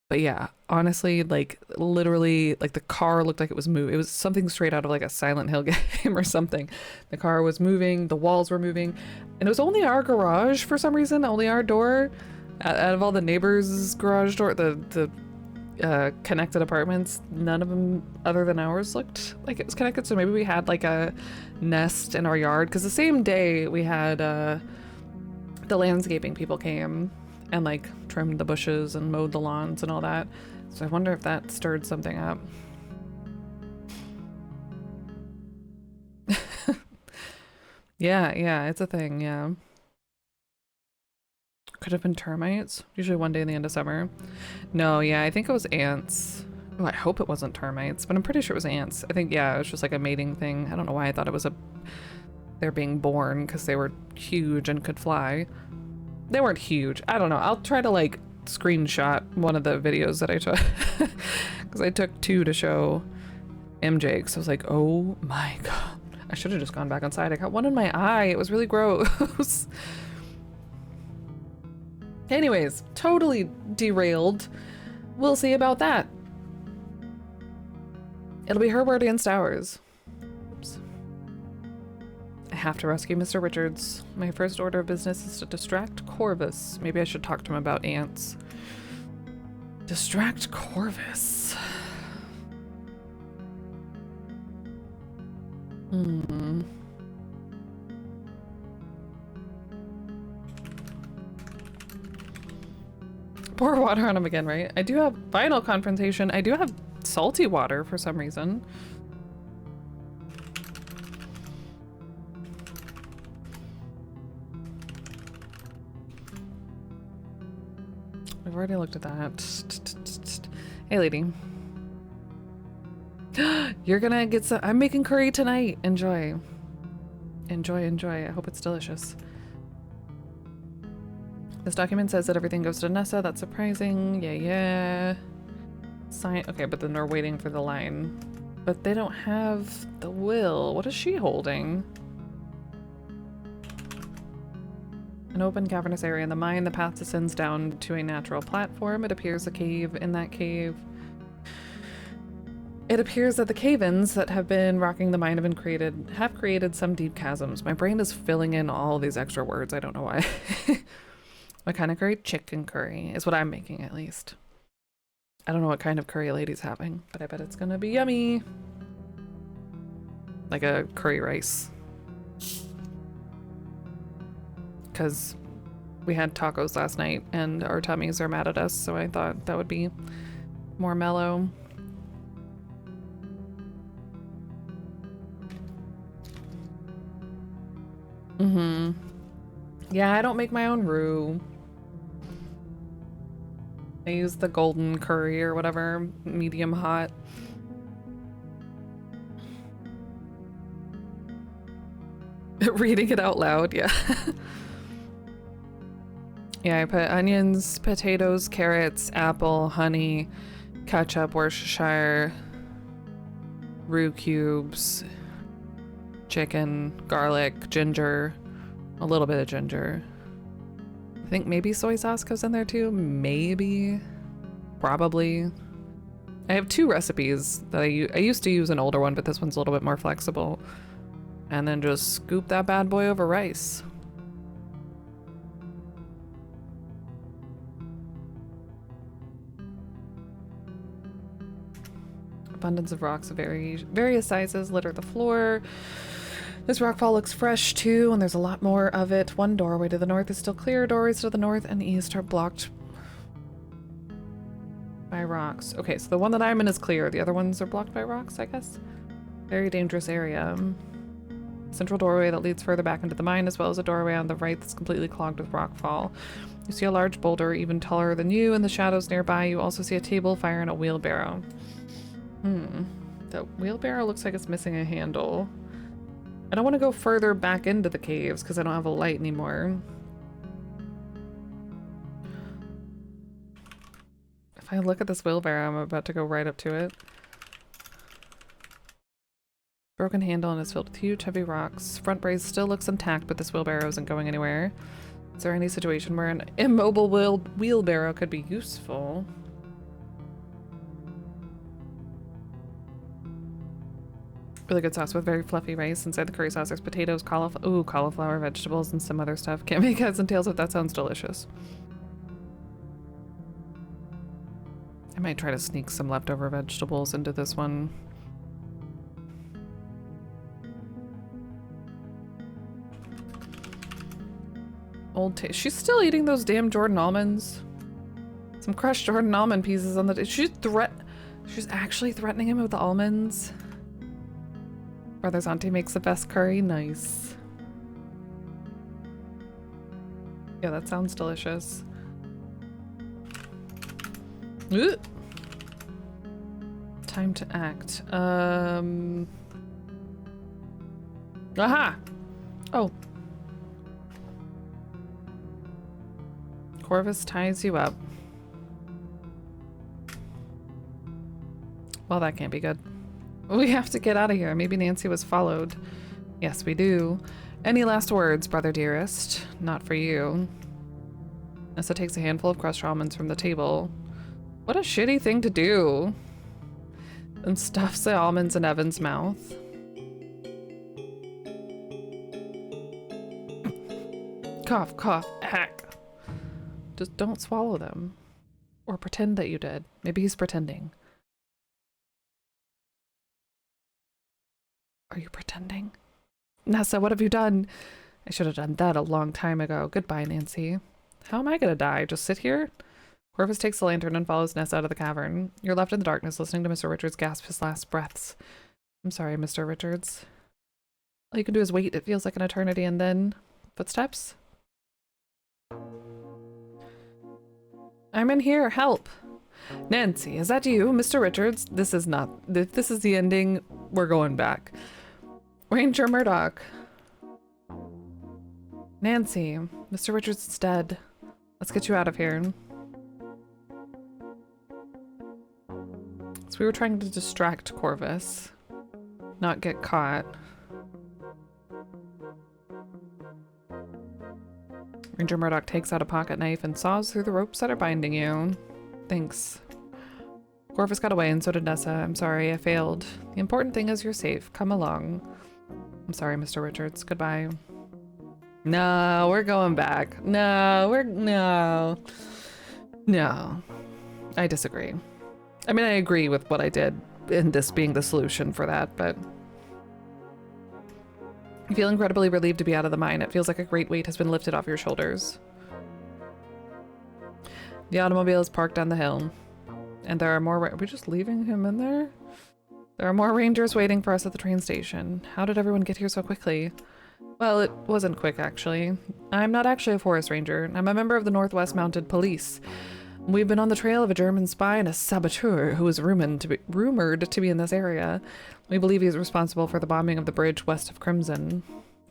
Speaker 1: But yeah, honestly, like literally, like the car looked like it was moving. It was something straight out of like a Silent Hill game or something. The car was moving, the walls were moving, and it was only our garage for some reason, only our door. Out of all the neighbors' garage door, the connected apartments, none of them other than ours looked like it was connected. So maybe we had like a nest in our yard, because the same day we had the landscaping people came and like trimmed the bushes and mowed the lawns and all that. So I wonder if that stirred something up. Yeah, it's a thing, yeah. Could have been termites. Usually one day in the end of summer. No, yeah, I think it was ants. Oh, I hope it wasn't termites, but I'm pretty sure it was ants. I think, yeah, it was just like a mating thing. I don't know why I thought it was they're being born because they were huge and could fly. They weren't huge. I don't know. I'll try to like screenshot one of the videos that I took because I took two to show MJ because I was like, oh my god. I should have just gone back inside. I got one in my eye. It was really gross. Anyways, totally derailed. We'll see about that. It'll be her word against ours. Oops. I have to rescue Mr. Richards. My first order of business is to distract Corvus. Maybe I should talk to him about ants. Distract Corvus. Pour water on him again, right? I do have final confrontation. I do have salty water for some reason. I've already looked at that. Hey, lady. You're gonna get some. I'm making curry tonight. Enjoy. Enjoy, enjoy. I hope it's delicious. This document says that everything goes to Nessa. That's surprising. Yeah, yeah. Sign. Okay, but then they're waiting for the line. But they don't have the will. What is she holding? An open cavernous area in the mine. The path descends down to a natural platform. It appears a cave. In that cave, it appears that the cave-ins that have been rocking the mine have created some deep chasms. My brain is filling in all these extra words. I don't know why. What kind of curry? Chicken curry is what I'm making, at least. I don't know what kind of curry lady's having, but I bet it's gonna be yummy. Like a curry rice. Because we had tacos last night and our tummies are mad at us, so I thought that would be more mellow. Mm-hmm. Yeah, I don't make my own roux. I use the golden curry or whatever, medium hot. Reading it out loud, yeah. Yeah, I put onions, potatoes, carrots, apple, honey, ketchup, Worcestershire, roux cubes, chicken, garlic, ginger, a little bit of ginger. I think maybe soy sauce goes in there too. Maybe. Probably. I have two recipes that I used to use an older one, but this one's a little bit more flexible. And then just scoop that bad boy over rice. Abundance of rocks of various sizes litter the floor. This rockfall looks fresh too, and there's a lot more of it. One doorway to the north is still clear. Doorways to the north and east are blocked by rocks. Okay, so the one that I'm in is clear. The other ones are blocked by rocks, I guess. Very dangerous area. Central doorway that leads further back into the mine, as well as a doorway on the right that's completely clogged with rockfall. You see a large boulder even taller than you in the shadows nearby. You also see a table, fire, and a wheelbarrow. The wheelbarrow looks like it's missing a handle. I don't want to go further back into the caves because I don't have a light anymore. If I look at this wheelbarrow, I'm about to go right up to it. Broken handle and is filled with huge heavy rocks. Front brace still looks intact, but this wheelbarrow isn't going anywhere. Is there any situation where an immobile wheelbarrow could be useful? Really good sauce with very fluffy rice. Inside the curry sauce there's potatoes, cauliflower, vegetables, and some other stuff. Can't make heads and tails if that sounds delicious. I might try to sneak some leftover vegetables into this one. She's still eating those damn Jordan almonds. Some crushed Jordan almond pieces on the... She's actually threatening him with the almonds. Brother's auntie makes the best curry. Nice. Yeah, that sounds delicious. Ooh. Time to act. Aha! Oh. Corvus ties you up. Well, that can't be good. We have to get out of here. Maybe Nancy was followed. Yes, we do. Any last words, brother dearest? Not for you. Nessa takes a handful of crushed almonds from the table. What a shitty thing to do. And stuffs the almonds in Evan's mouth. Cough, cough, hack. Just don't swallow them. Or pretend that you did. Maybe he's pretending. Are you pretending? Nessa, what have you done? I should have done that a long time ago. Goodbye, Nancy. How am I gonna die? Just sit here? Corvus takes the lantern and follows Nessa out of the cavern. You're left in the darkness, listening to Mr. Richards gasp his last breaths. I'm sorry, Mr. Richards. All you can do is wait. It feels like an eternity, and then... Footsteps? I'm in here, help. Nancy, is that you? Mr. Richards? This is not, if this is the ending, we're going back. Ranger Murdoch. Nancy, Mr. Richards is dead. Let's get you out of here. So we were trying to distract Corvus, not get caught. Ranger Murdoch takes out a pocket knife and saws through the ropes that are binding you. Thanks. Corvus got away and so did Nessa. I'm sorry, I failed. The important thing is you're safe. Come along. I'm sorry, Mr. Richards. Goodbye. No, we're going back. No. I disagree. I mean, I agree with what I did in this being the solution for that, but I feel incredibly relieved to be out of the mine. It feels like a great weight has been lifted off your shoulders. The automobile is parked on the hill, and there are more. Are we just leaving him in there? There are more rangers waiting for us at the train station. How did everyone get here so quickly? Well, it wasn't quick, actually. I'm not actually a forest ranger. I'm a member of the Northwest Mounted Police. We've been on the trail of a German spy and a saboteur who is rumored to be in this area. We believe he is responsible for the bombing of the bridge west of Crimson.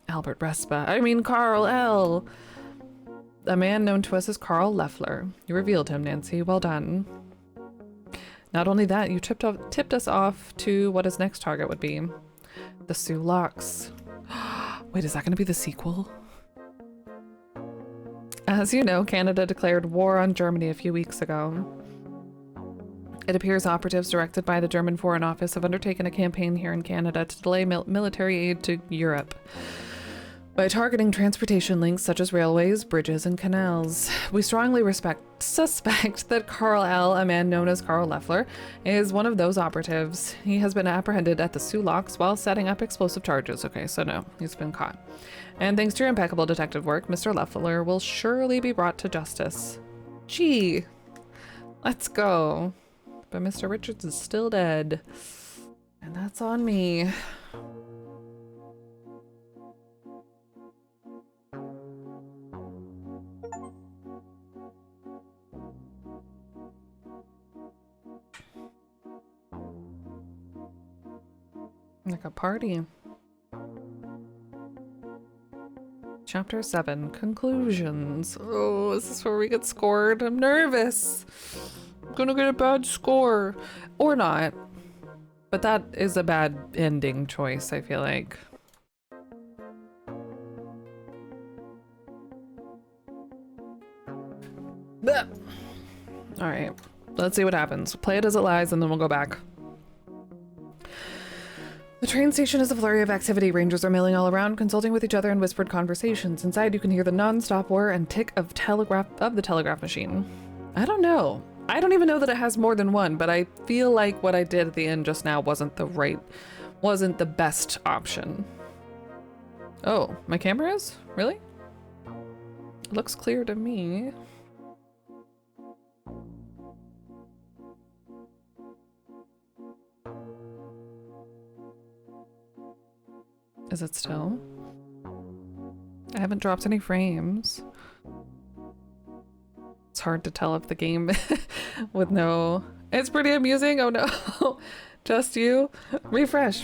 Speaker 1: Albert Respa. I mean Carl L. A man known to us as Carl Leffler. You revealed him, Nancy. Well done. Not only that, you tipped us off to what his next target would be. The Sioux Locks. Wait, is that going to be the sequel? As you know, Canada declared war on Germany a few weeks ago. It appears operatives directed by the German Foreign Office have undertaken a campaign here in Canada to delay military aid to Europe by targeting transportation links such as railways, bridges, and canals. We strongly suspect that Carl L., a man known as Carl Leffler, is one of those operatives. He has been apprehended at the Sioux Locks while setting up explosive charges. Okay, so no, he's been caught. And thanks to your impeccable detective work, Mr. Leffler will surely be brought to justice. Gee, let's go. But Mr. Richards is still dead. And that's on me. Like a party. Chapter 7, Conclusions. Oh, is this where we get scored? I'm nervous. I'm gonna get a bad score. Or not. But that is a bad ending choice, I feel like. Alright, let's see what happens. Play it as it lies and then we'll go back. The train station is a flurry of activity. Rangers are milling all around, consulting with each other in whispered conversations. Inside, you can hear the non-stop whir and tick of the telegraph machine. I don't know. I don't even know that it has more than one, but I feel like what I did at the end just now wasn't the best option. Oh, my camera is? Really? It looks clear to me. Is it still? I haven't dropped any frames. It's hard to tell if the game with no... It's pretty amusing. Oh no. Just you. Refresh.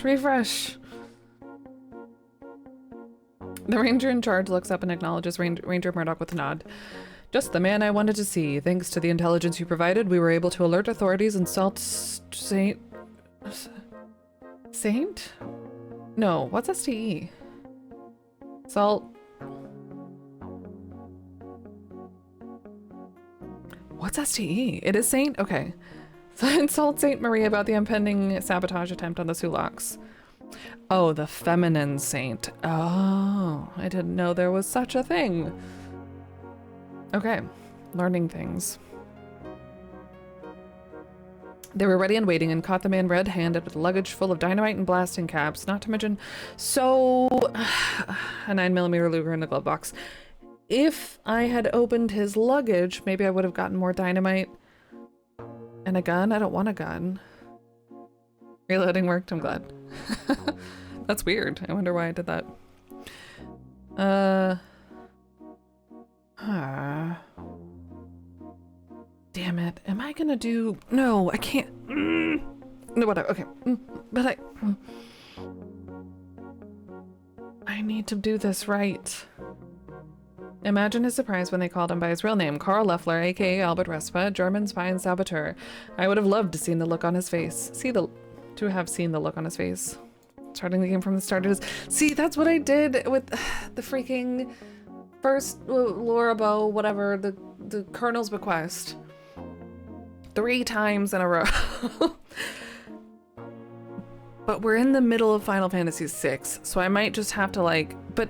Speaker 1: The ranger in charge looks up and acknowledges Ranger Murdoch with a nod. Just the man I wanted to see. Thanks to the intelligence you provided, we were able to alert authorities and Saint? No, what's STE? Salt. What's STE? It is Saint? Okay. So insult Saint Marie about the impending sabotage attempt on the Sioux Locks. Oh, the feminine saint. Oh, I didn't know there was such a thing. Okay, learning things. They were ready and waiting and caught the man red-handed with luggage full of dynamite and blasting caps, not to mention a 9mm Luger in the glove box. If I had opened his luggage, maybe I would have gotten more dynamite and a gun. I don't want a gun. Reloading worked, I'm glad. That's weird. I wonder why I did that. Damn it. Am I gonna do... No, I can't. No, whatever. Okay. But I need to do this right. Imagine his surprise when they called him by his real name, Karl Loeffler, aka Albert Respa, German spy and saboteur. I would have loved to seen the look on his face. To have seen the look on his face. Starting the game from the start is... See, that's what I did with the freaking first Laura Bow, whatever, the Colonel's Bequest. 3 times in a row. But we're in the middle of Final Fantasy VI, so I might just have to like... But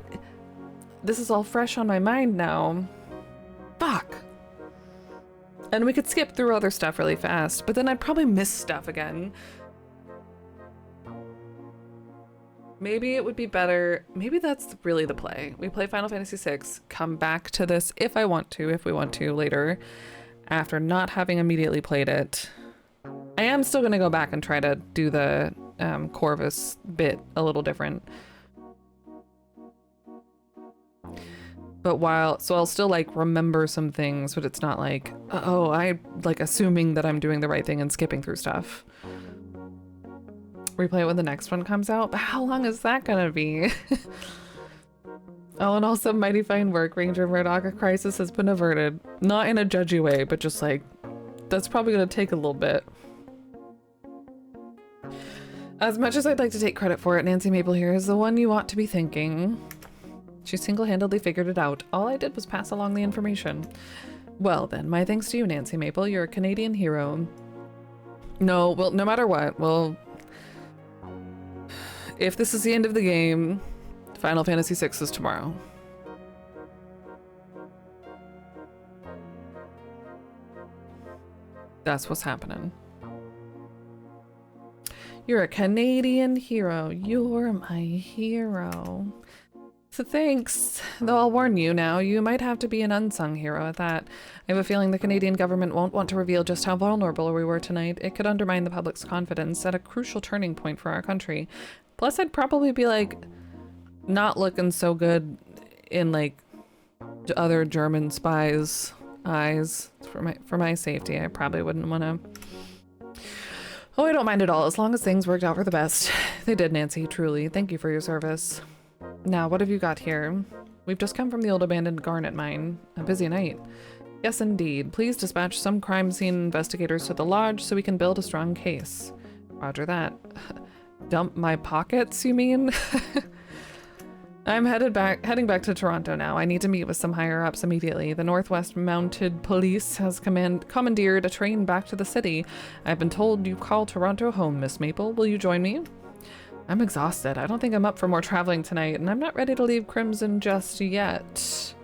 Speaker 1: this is all fresh on my mind now. Fuck. And we could skip through other stuff really fast, but then I'd probably miss stuff again. Maybe it would be better... Maybe that's really the play. We play Final Fantasy VI, come back to this if we want to later, after not having immediately played it. I am still going to go back and try to do the Corvus bit a little different. But so I'll still like remember some things, but it's not like, oh, I like assuming that I'm doing the right thing and skipping through stuff. Replay it when the next one comes out, but how long is that gonna be? Oh, and also mighty fine work, Ranger Murdoch. A crisis has been averted. Not in a judgy way, but just like, that's probably gonna take a little bit. As much as I'd like to take credit for it, Nancy Maple here is the one you ought to be thanking. She single-handedly figured it out. All I did was pass along the information. Well then, my thanks to you, Nancy Maple. You're a Canadian hero. No, well, no matter what, well... If this is the end of the game, Final Fantasy VI is tomorrow. That's what's happening. You're a Canadian hero. You're my hero. So thanks. Though I'll warn you now, you might have to be an unsung hero at that. I have a feeling the Canadian government won't want to reveal just how vulnerable we were tonight. It could undermine the public's confidence at a crucial turning point for our country. Plus, I'd probably be like, not looking so good in like other German spies' eyes for my safety. I probably wouldn't want to. Oh, I don't mind at all, as long as things worked out for the best. They did, Nancy, truly. Thank you for your service. Now, what have you got here? We've just come from the old abandoned garnet mine. A busy night. Yes, indeed. Please dispatch some crime scene investigators to the lodge so we can build a strong case. Roger that. Dump my pockets, you mean? I'm heading back to Toronto now. I need to meet with some higher ups immediately. The Northwest Mounted Police has commandeered a train back to the city. I've been told you call Toronto home, Miss Maple. Will you join me? I'm exhausted. I don't think I'm up for more traveling tonight, and I'm not ready to leave Crimson just yet.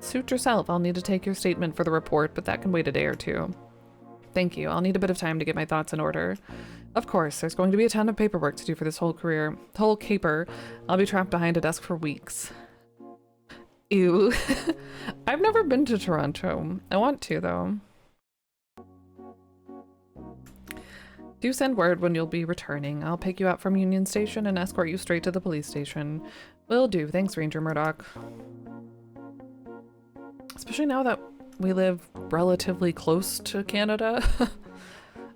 Speaker 1: Suit yourself. I'll need to take your statement for the report, but that can wait a day or two. Thank you. I'll need a bit of time to get my thoughts in order. Of course, there's going to be a ton of paperwork to do for this whole caper. I'll be trapped behind a desk for weeks. Ew. I've never been to Toronto. I want to, though. Do send word when you'll be returning. I'll pick you up from Union Station and escort you straight to the police station. Will do. Thanks, Ranger Murdoch. Especially now that we live relatively close to Canada.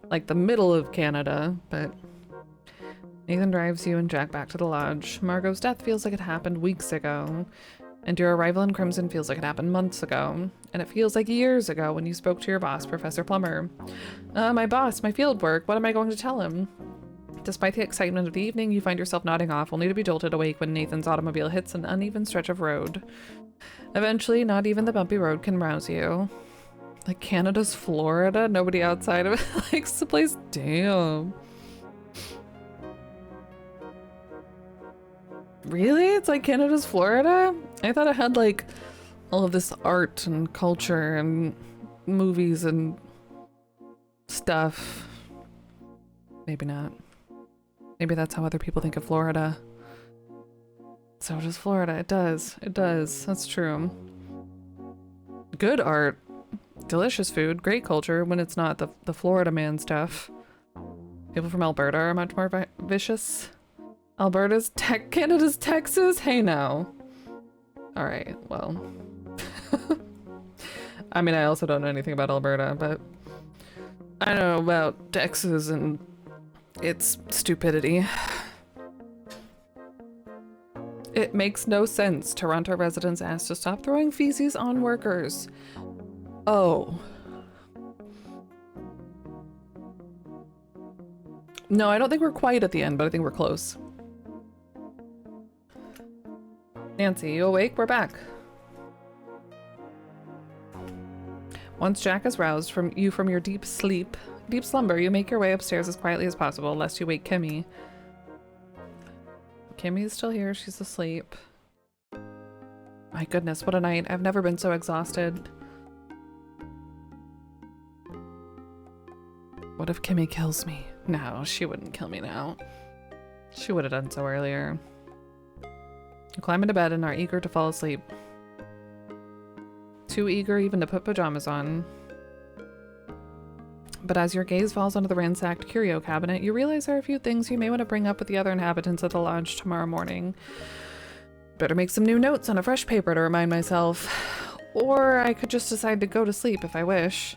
Speaker 1: Like the middle of Canada, but... Nathan drives you and Jack back to the lodge. Margot's death feels like it happened weeks ago. And your arrival in Crimson feels like it happened months ago. And it feels like years ago when you spoke to your boss, Professor Plummer. My boss, my field work, what am I going to tell him? Despite the excitement of the evening, you find yourself nodding off, only to be jolted awake when Nathan's automobile hits an uneven stretch of road. Eventually, not even the bumpy road can rouse you. Like Canada's Florida? Nobody outside of it likes the place? Damn. Really? It's like Canada's Florida? I thought it had like all of this art and culture and movies and stuff. Maybe not. Maybe that's how other people think of Florida. So does Florida. It does. It does. That's true. Good art. Delicious food. Great culture when it's not the Florida man stuff. People from Alberta are much more vicious. Canada's Texas? Hey now. Alright, well. I mean, I also don't know anything about Alberta, but I know about Texas and its stupidity. It makes no sense. Toronto residents asked to stop throwing feces on workers. Oh. No, I don't think we're quite at the end, but I think we're close. Nancy, you awake? We're back. Once Jack is roused from your deep slumber, you make your way upstairs as quietly as possible, lest you wake Kimmy. Kimmy's still here. She's asleep. My goodness, what a night. I've never been so exhausted. What if Kimmy kills me? No, she wouldn't kill me now. She would have done so earlier. You climb into bed and are eager to fall asleep. Too eager even to put pajamas on. But as your gaze falls onto the ransacked curio cabinet, you realize there are a few things you may want to bring up with the other inhabitants of the lodge tomorrow morning. Better make some new notes on a fresh paper to remind myself. Or I could just decide to go to sleep if I wish.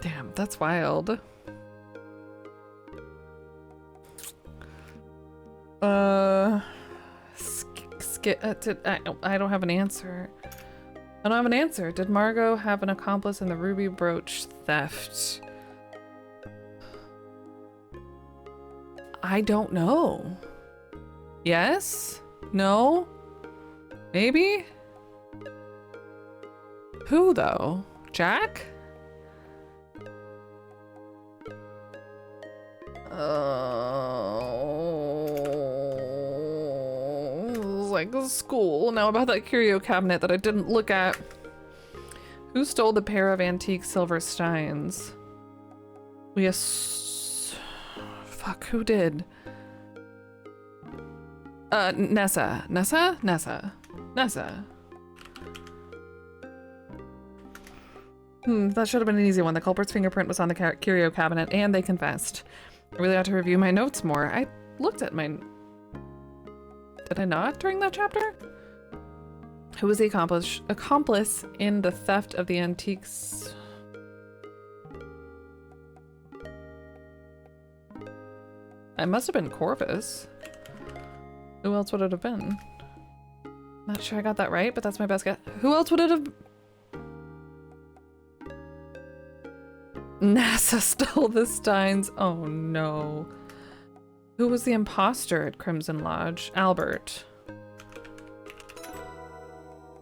Speaker 1: Damn, that's wild. I don't have an answer. I don't have an answer. Did Margot have an accomplice in the ruby brooch theft? I don't know. Yes? No? Maybe? Who though? Jack? Like school. Now about that curio cabinet that I didn't look at. Who stole the pair of antique silver steins? Fuck, who did? Nessa. Nessa? Nessa. Nessa. That should have been an easy one. The culprit's fingerprint was on the curio cabinet, and they confessed. I really ought to review my notes more. I looked at my... Did I not during that chapter? Who was the accomplice in the theft of the antiques? It must have been Corvus. Who else would it have been? Not sure I got that right, but that's my best guess. Who else would it have... NASA stole the steins. Oh no. Who was the imposter at Crimson Lodge? Albert.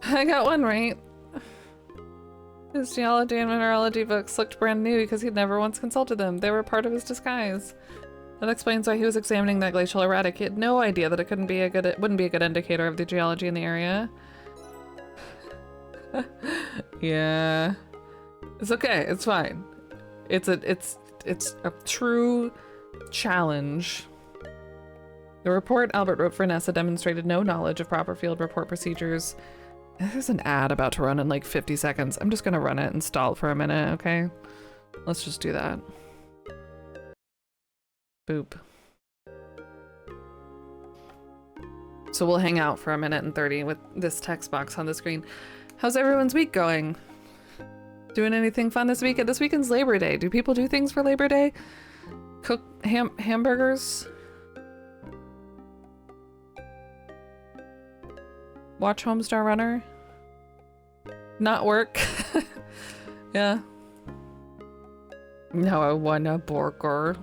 Speaker 1: I got one right. His geology and mineralogy books looked brand new because he'd never once consulted them. They were part of his disguise. That explains why he was examining that glacial erratic. He had no idea that it wouldn't be a good indicator of the geology in the area. Yeah. It's okay, it's fine. It's a true challenge. The report Albert wrote for NASA demonstrated no knowledge of proper field report procedures. There's an ad about to run in like 50 seconds. I'm just gonna run it and stall for a minute, okay? Let's just do that. Boop. So we'll hang out for a minute and 30 with this text box on the screen. How's everyone's week going? Doing anything fun this weekend? This weekend's Labor Day. Do people do things for Labor Day? Cook hamburgers? Watch Homestar Runner? Not work? Yeah. No, I want a burger.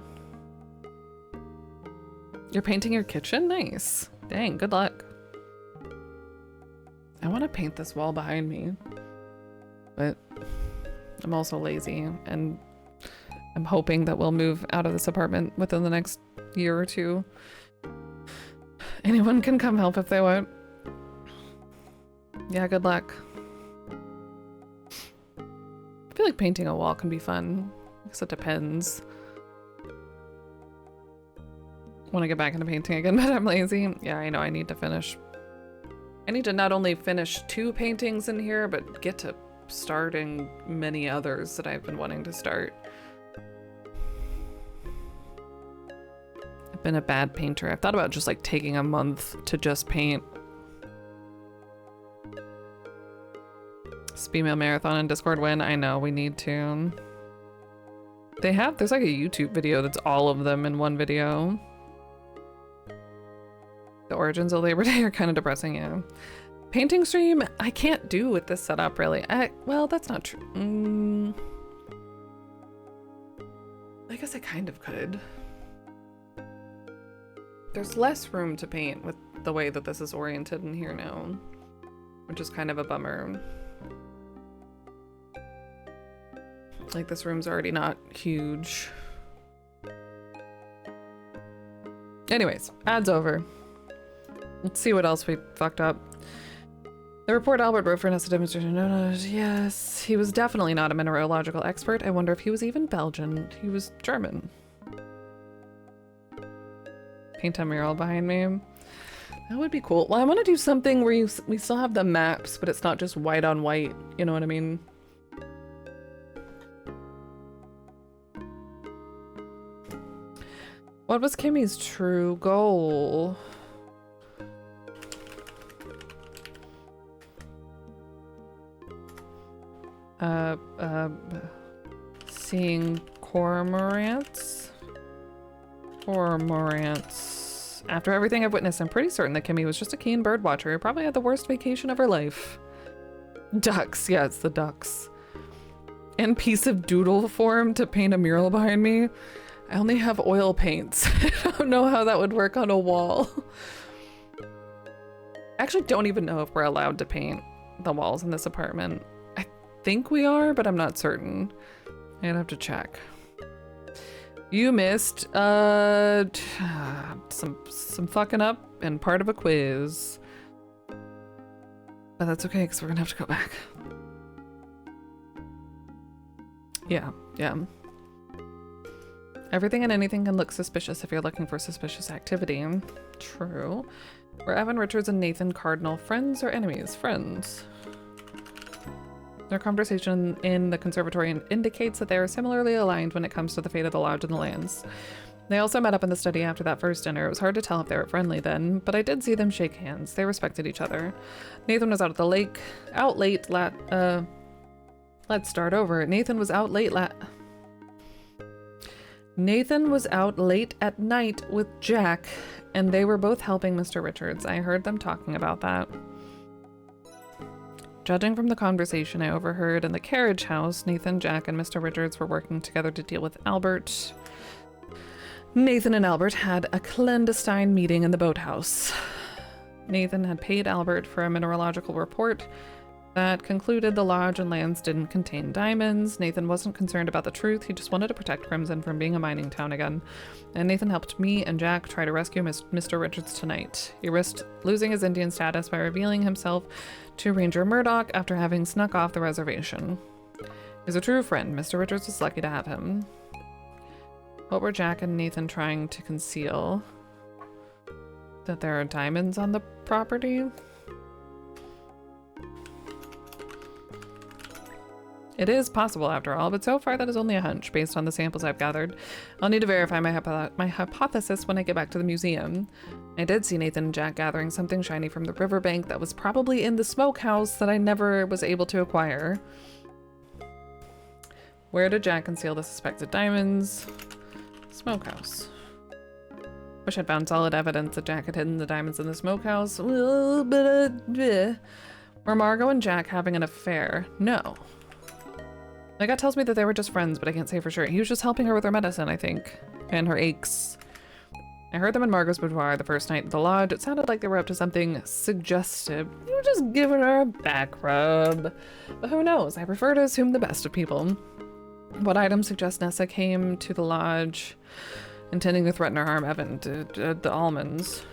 Speaker 1: You're painting your kitchen? Nice. Dang, good luck. I want to paint this wall behind me, but I'm also lazy, and I'm hoping that we'll move out of this apartment within the next year or two. Anyone can come help if they want. Yeah, good luck. I feel like painting a wall can be fun. I guess it depends. I want to get back into painting again, but I'm lazy. Yeah, I know I need to finish. I need to not only finish 2 paintings in here, but get to starting many others that I've been wanting to start. been a bad painter. I've thought about just like taking a month to just paint. Female marathon and Discord win. I know, we need to. There's like a YouTube video that's all of them in one video. The origins of Labor Day are kind of depressing, yeah. Painting stream, I can't do with this setup really. Well, that's not true. I guess I kind of could. There's less room to paint with the way that this is oriented in here now, which is kind of a bummer. Like, this room's already not huge. Anyways, ads over. Let's see what else we fucked up. The report Albert wrote for Nessa demonstration. No, yes, he was definitely not a mineralogical expert. I wonder if he was even Belgian. He was German. Paint a mural behind me. That would be cool. Well, I want to do something where we still have the maps, but it's not just white on white. You know what I mean? What was Kimmy's true goal? Seeing cormorants? Cormorants. After everything I've witnessed, I'm pretty certain that Kimmy was just a keen bird watcher who probably had the worst vacation of her life. Ducks. Yeah, it's the ducks. And piece of doodle form to paint a mural behind me. I only have oil paints. I don't know how that would work on a wall. I actually don't even know if we're allowed to paint the walls in this apartment. I think we are, but I'm not certain. I'd have to check. You missed some fucking up and part of a quiz. But that's okay, because we're gonna have to go back. Yeah. Everything and anything can look suspicious if you're looking for suspicious activity. True. Were Evan Richards and Nathan Cardinal friends or enemies? Friends. Their conversation in the conservatory indicates that they are similarly aligned when it comes to the fate of the lodge and the lands. They also met up in the study after that first dinner. It was hard to tell if they were friendly then, but I did see them shake hands. They respected each other. Nathan was out at the lake, let's start over. Nathan was out late at night with Jack, and they were both helping Mr. Richards. I heard them talking about that. Judging from the conversation I overheard in the carriage house, Nathan, Jack, and Mr. Richards were working together to deal with Albert. Nathan and Albert had a clandestine meeting in the boathouse. Nathan had paid Albert for a mineralogical report that concluded the lodge and lands didn't contain diamonds. Nathan wasn't concerned about the truth. He just wanted to protect Crimson from being a mining town again. And Nathan helped me and Jack try to rescue Mr. Richards tonight. He risked losing his Indian status by revealing himself to Ranger Murdoch after having snuck off the reservation. He's a true friend. Mr. Richards was lucky to have him. What were Jack and Nathan trying to conceal? That there are diamonds on the property? It is possible after all, but so far that is only a hunch based on the samples I've gathered. I'll need to verify my hypothesis when I get back to the museum. I did see Nathan and Jack gathering something shiny from the riverbank that was probably in the smokehouse that I never was able to acquire. Where did Jack conceal the suspected diamonds? Smokehouse. Wish I'd found solid evidence that Jack had hidden the diamonds in the smokehouse. Well, but were Margot and Jack having an affair? No. My gut tells me that they were just friends, but I can't say for sure. He was just helping her with her medicine, I think, and her aches. I heard them in Margot's boudoir the first night at the lodge. It sounded like they were up to something suggestive. You were just giving her a back rub. But who knows? I prefer to assume the best of people. What item suggests Nessa came to the lodge intending to threaten or harm Evan? The almonds.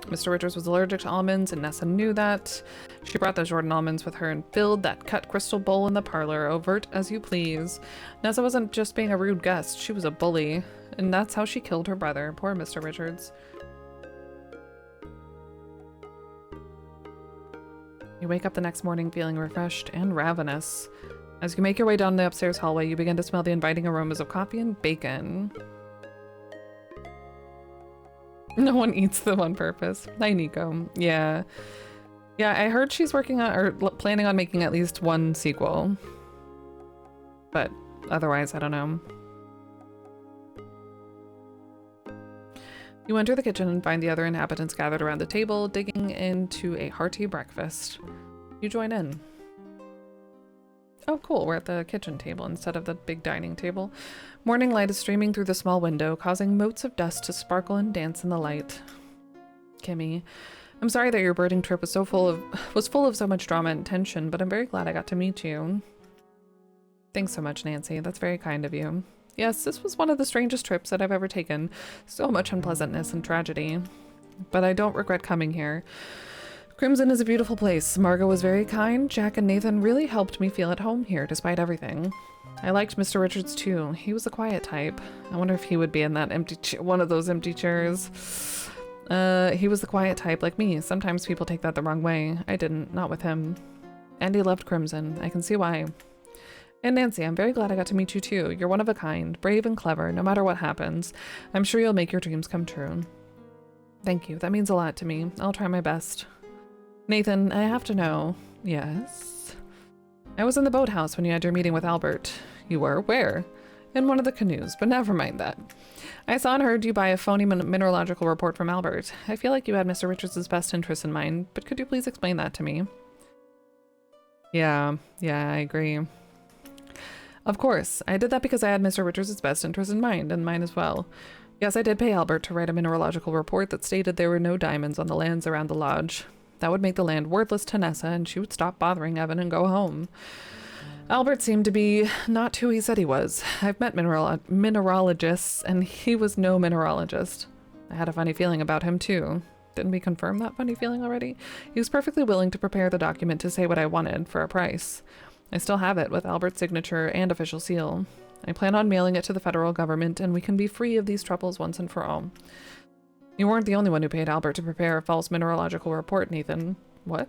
Speaker 1: Mr. Richards was allergic to almonds, and Nessa knew that. She brought the Jordan almonds with her and filled that cut crystal bowl in the parlor, overt as you please. Nessa wasn't just being a rude guest, she was a bully, and that's how she killed her brother. Poor Mr. Richards. You wake up the next morning feeling refreshed and ravenous. As you make your way down the upstairs hallway, you begin to smell the inviting aromas of coffee and bacon. No one eats them on purpose. Hi, Nico. Yeah. Yeah, I heard she's working on, or planning on making at least one sequel. But otherwise, I don't know. You enter the kitchen and find the other inhabitants gathered around the table, digging into a hearty breakfast. You join in. Oh, cool. We're at the kitchen table instead of the big dining table. Morning light is streaming through the small window, causing motes of dust to sparkle and dance in the light. Kimmy, I'm sorry that your birding trip was full of so much drama and tension, but I'm very glad I got to meet you. Thanks so much, Nancy. That's very kind of you. Yes, this was one of the strangest trips that I've ever taken. So much unpleasantness and tragedy. But I don't regret coming here. Crimson is a beautiful place. Margot was very kind. Jack and Nathan really helped me feel at home here, despite everything. I liked Mr. Richards too. He was a quiet type. I wonder if he would be in that one of those empty chairs. He was the quiet type like me. Sometimes people take that the wrong way. I didn't, not with him. And he loved Crimson. I can see why. And Nancy, I'm very glad I got to meet you too. You're one of a kind, brave and clever, no matter what happens. I'm sure you'll make your dreams come true. Thank you. That means a lot to me. I'll try my best. Nathan, I have to know. Yes? I was in the boathouse when you had your meeting with Albert. You were? Where? In one of the canoes, but never mind that. I saw and heard you buy a phony mineralogical report from Albert. I feel like you had Mr. Richards' best interests in mind, but could you please explain that to me? Yeah, I agree. Of course, I did that because I had Mr. Richards' best interest in mind, and mine as well. Yes, I did pay Albert to write a mineralogical report that stated there were no diamonds on the lands around the lodge. That would make the land worthless to Nessa, and she would stop bothering Evan and go home. Albert seemed to be not who he said he was. I've met mineralogists, and he was no mineralogist. I had a funny feeling about him, too. Didn't we confirm that funny feeling already? He was perfectly willing to prepare the document to say what I wanted for a price. I still have it with Albert's signature and official seal. I plan on mailing it to the federal government, and we can be free of these troubles once and for all. You weren't the only one who paid Albert to prepare a false mineralogical report, Nathan. What?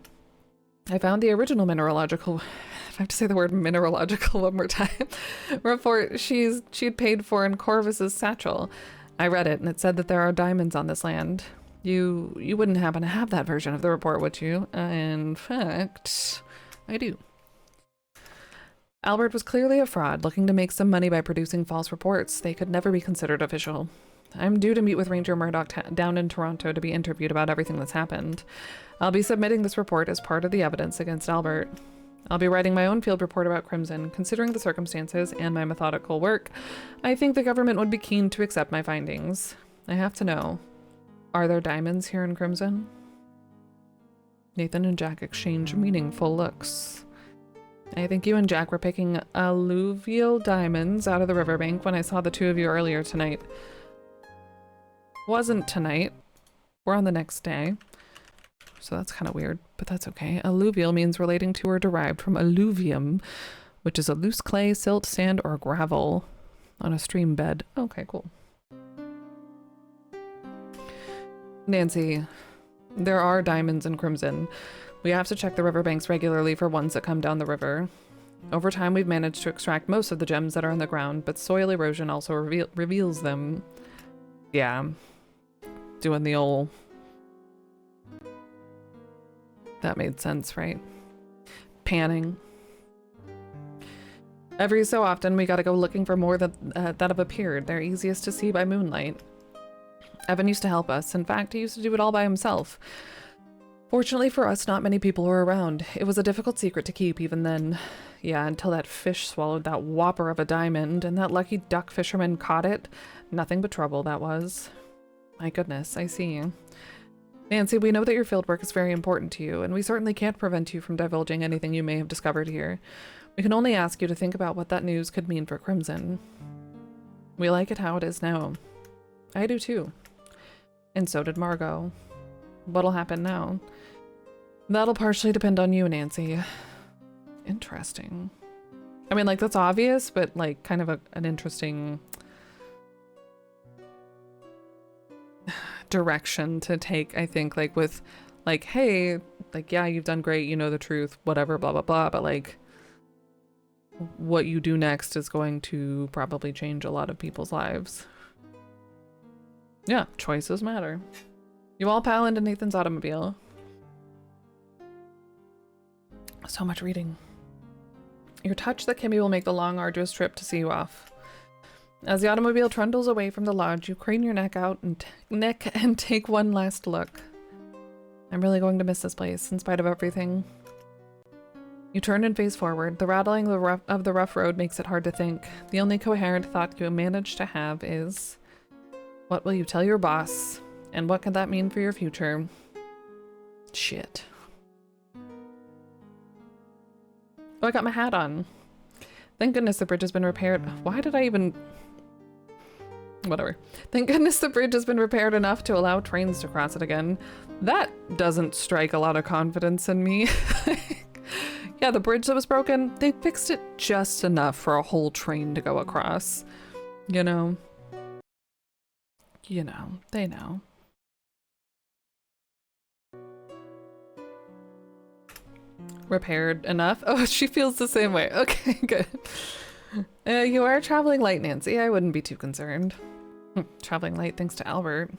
Speaker 1: I found the original mineralogical... I have to say the word mineralogical one more time. Report she'd paid for in Corvus's satchel. I read it, and it said that there are diamonds on this land. You wouldn't happen to have that version of the report, would you? In fact, I do. Albert was clearly a fraud, looking to make some money by producing false reports. They could never be considered official. I'm due to meet with Ranger Murdoch down in Toronto to be interviewed about everything that's happened. I'll be submitting this report as part of the evidence against Albert. I'll be writing my own field report about Crimson. Considering the circumstances and my methodical work, I think the government would be keen to accept my findings. I have to know, are there diamonds here in Crimson? Nathan and Jack exchange meaningful looks. I think you and Jack were picking alluvial diamonds out of the riverbank when I saw the two of you earlier tonight. Wasn't tonight. We're on the next day. So that's kind of weird, but that's okay. Alluvial means relating to or derived from alluvium, which is a loose clay, silt, sand, or gravel on a stream bed. Okay, cool. Nancy, there are diamonds in Crimson. We have to check the riverbanks regularly for ones that come down the river. Over time, we've managed to extract most of the gems that are in the ground, but soil erosion also reveals them. Yeah. Doing the old... That made sense, right? Panning. Every so often, we gotta go looking for more that have appeared. They're easiest to see by moonlight. Evan used to help us. In fact, he used to do it all by himself. Fortunately for us, not many people were around. It was a difficult secret to keep even then. Yeah, until that fish swallowed that whopper of a diamond, and that lucky duck fisherman caught it. Nothing but trouble, that was. My goodness, I see. Nancy, we know that your fieldwork is very important to you, and we certainly can't prevent you from divulging anything you may have discovered here. We can only ask you to think about what that news could mean for Crimson. We like it how it is now. I do too. And so did Margot. What'll happen now? That'll partially depend on you, Nancy. Interesting. I mean, like, that's obvious, but, like, kind of an interesting direction to take, I think, like, with, like, hey, like, yeah, you've done great, you know the truth, whatever, blah, blah, blah, but, like, what you do next is going to probably change a lot of people's lives. Yeah, choices matter. You all pile into Nathan's automobile. So much reading. Your touch that Kimmy will make the long, arduous trip to see you off. As the automobile trundles away from the lodge, you crane your neck out and take one last look. I'm really going to miss this place, in spite of everything. You turn and face forward. The rattling of the rough road makes it hard to think. The only coherent thought you manage to have is, what will you tell your boss? And what could that mean for your future? Shit. Oh, I got my hat on. Thank goodness the bridge has been repaired. Why did I even... Whatever. Thank goodness the bridge has been repaired enough to allow trains to cross it again. That doesn't strike a lot of confidence in me. Yeah, the bridge that was broken, they fixed it just enough for a whole train to go across. You know? You know, they know. Repaired enough? Oh, she feels the same way. Okay, good. You are traveling light, Nancy. I wouldn't be too concerned. Traveling light thanks to Albert.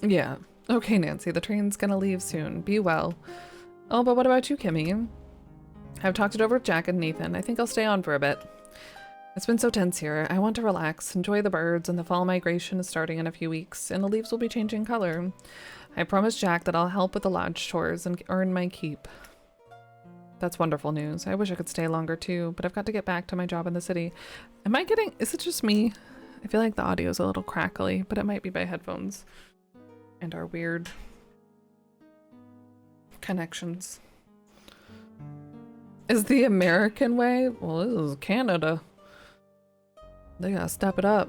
Speaker 1: Yeah. Okay, Nancy, the train's gonna leave soon. Be well. Oh, but what about you, Kimmy? I've talked it over with Jack and Nathan. I think I'll stay on for a bit. It's been so tense here. I want to relax, enjoy the birds, and the fall migration is starting in a few weeks, and the leaves will be changing color. I promised Jack that I'll help with the lodge chores and earn my keep. That's wonderful news. I wish I could stay longer too, but I've got to get back to my job in the city. Am I getting... Is it just me? I feel like the audio is a little crackly, but it might be my headphones and our weird connections. Is the American way? Well, this is Canada. They gotta step it up.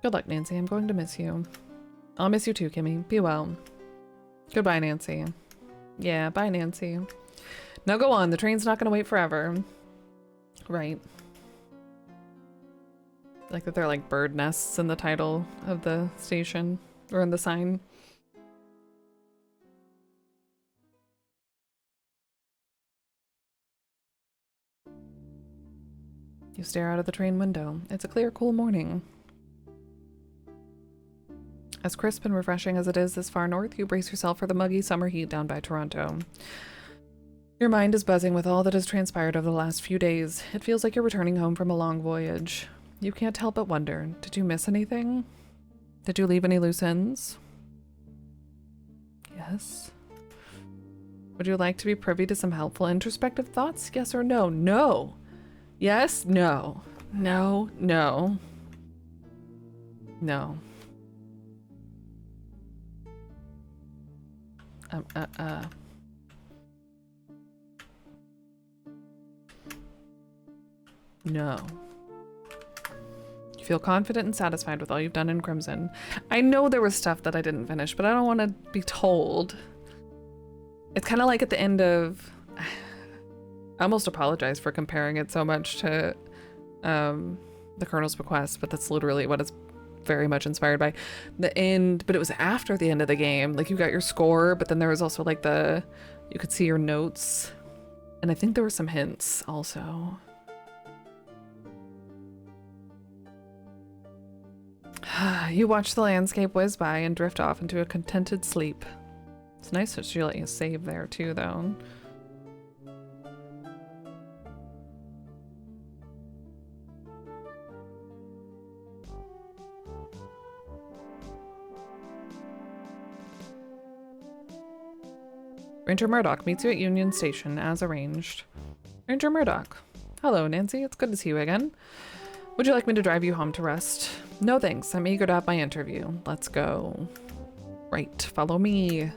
Speaker 1: Good luck, Nancy. I'm going to miss you. I'll miss you too, Kimmy. Be well. Goodbye, Nancy. Yeah, bye, Nancy. Now go on. The train's not gonna wait forever. Right. Like that they're like bird nests in the title of the station or in the sign. You stare out of the train window. It's a clear, cool morning. As crisp and refreshing as it is this far north, you brace yourself for the muggy summer heat down by Toronto. Your mind is buzzing with all that has transpired over the last few days. It feels like you're returning home from a long voyage. You can't help but wonder, did you miss anything? Did you leave any loose ends? Yes. Would you like to be privy to some helpful introspective thoughts? Yes or no? No. Yes? No. No. No. No. No. You feel confident and satisfied with all you've done in Crimson. I know there was stuff that I didn't finish, but I don't want to be told. It's kind of like at the end of... I almost apologize for comparing it so much to The Colonel's Bequest, but that's literally what it's very much inspired by. The end, but it was after the end of the game. Like, you got your score, but then there was also like you could see your notes. And I think there were some hints also. You watch the landscape whiz by and drift off into a contented sleep. It's nice that she let you save there too, though. Ranger Murdoch meets you at Union Station as arranged. Ranger Murdoch. Hello, Nancy. It's good to see you again. Would you like me to drive you home to rest? No thanks. I'm eager to have my interview. Let's go. Right. Follow me.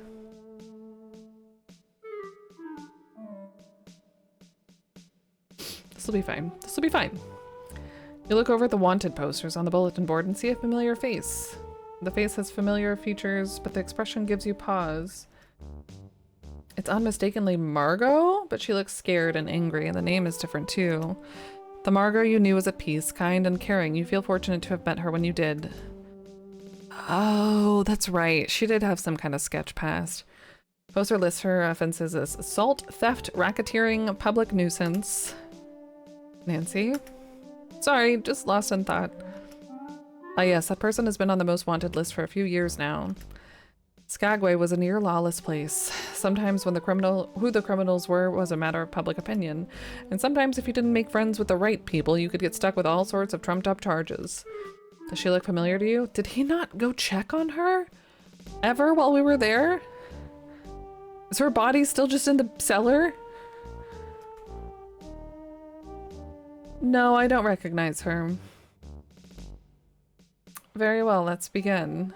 Speaker 1: This'll be fine. This'll be fine. You look over at the wanted posters on the bulletin board and see a familiar face. The face has familiar features, but the expression gives you pause. It's unmistakably Margot, but she looks scared and angry, and the name is different too. The Margot you knew was at peace, kind and caring. You feel fortunate to have met her when you did. Oh, that's right. She did have some kind of sketch past. Poster lists her offenses as assault, theft, racketeering, public nuisance. Nancy? Sorry, just lost in thought. Ah, yes, that person has been on the most wanted list for a few years now. Skagway was a near lawless place. Sometimes when who the criminals were was a matter of public opinion. And sometimes if you didn't make friends with the right people, you could get stuck with all sorts of trumped up charges. Does she look familiar to you? Did he not go check on her? Ever while we were there? Is her body still just in the cellar? No, I don't recognize her. Very well, let's begin.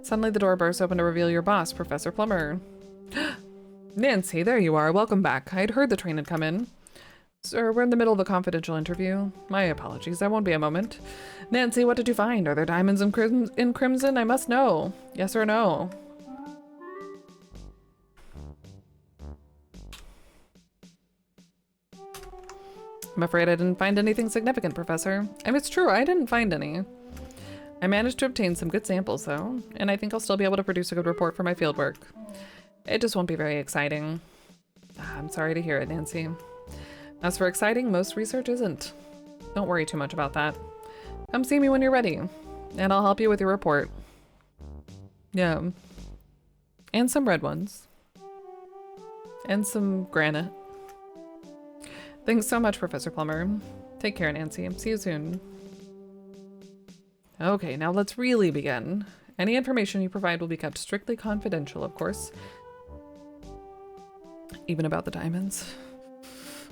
Speaker 1: Suddenly the door bursts open to reveal your boss, Professor Plummer. Nancy, there you are. Welcome back. I'd heard the train had come in. Sir, we're in the middle of a confidential interview. My apologies, I won't be a moment. Nancy, what did you find? Are there diamonds in crimson? I must know. Yes or no? I'm afraid I didn't find anything significant, Professor. And it's true, I didn't find any. I managed to obtain some good samples, though, and I think I'll still be able to produce a good report for my fieldwork. It just won't be very exciting. I'm sorry to hear it, Nancy. As for exciting, most research isn't. Don't worry too much about that. Come see me when you're ready, and I'll help you with your report. Yeah. And some red ones. And some granite. Thanks so much, Professor Plummer. Take care, Nancy. See you soon. Okay, now let's really begin. Any information you provide will be kept strictly confidential, of course. Even about the diamonds.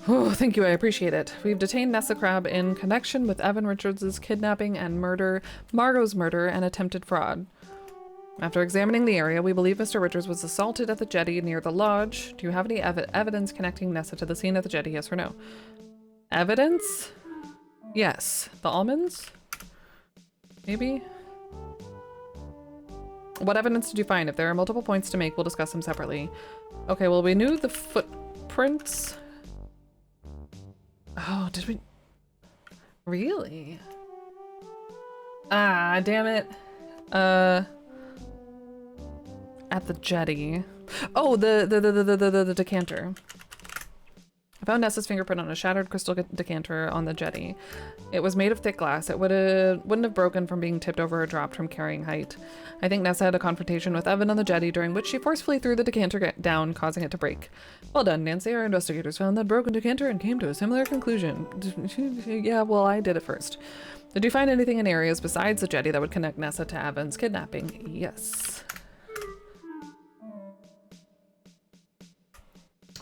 Speaker 1: Oh, thank you, I appreciate it. We've detained Nessa Crab in connection with Evan Richards' kidnapping and murder, Margot's murder, and attempted fraud. After examining the area, we believe Mr. Richards was assaulted at the jetty near the lodge. Do you have any evidence connecting Nessa to the scene at the jetty, yes or no? Evidence? Yes. The almonds? Maybe? What evidence did you find? If there are multiple points to make, we'll discuss them separately. Okay, well, we knew the footprints. Oh, did we? Really? Ah, damn it. At the jetty. Oh, the decanter. I found Nessa's fingerprint on a shattered crystal decanter on the jetty. It was made of thick glass. It wouldn't have broken from being tipped over or dropped from carrying height. I think Nessa had a confrontation with Evan on the jetty, during which she forcefully threw the decanter down, causing it to break. Well done, Nancy. Our investigators found that broken decanter and came to a similar conclusion. Yeah, well, I did it first. Did you find anything in areas besides the jetty that would connect Nessa to Evan's kidnapping? Yes.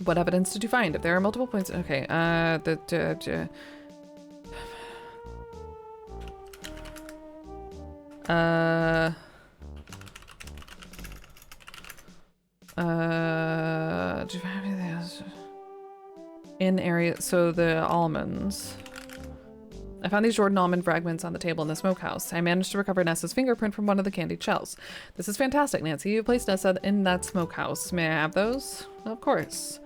Speaker 1: What evidence did you find? If there are multiple points, okay. Do you have anything else? In area, so the almonds. I found these Jordan almond fragments on the table in the smokehouse. I managed to recover Nessa's fingerprint from one of the candied shells. This is fantastic, Nancy. You placed Nessa in that smokehouse. May I have those? Of course.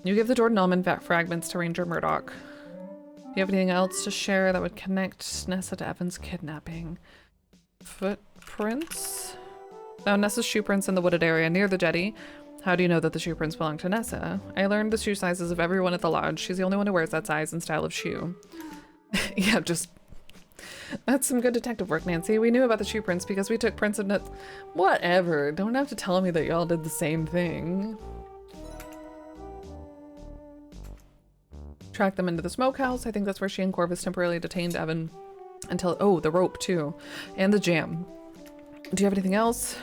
Speaker 1: You give the Jordan almond fragments to Ranger Murdoch. Do you have anything else to share that would connect Nessa to Evan's kidnapping? Footprints? Found Nessa's shoe prints in the wooded area near the jetty. How do you know that the shoe prints belong to Nessa? I learned the shoe sizes of everyone at the lodge. She's the only one who wears that size and style of shoe. Yeah, just... That's some good detective work, Nancy. We knew about the shoe prints because we took prints of Whatever. Don't have to tell me that y'all did the same thing. Track them into the smokehouse. I think that's where she and Corvus temporarily detained Evan until... Oh, the rope, too. And the jam. Do you have anything else?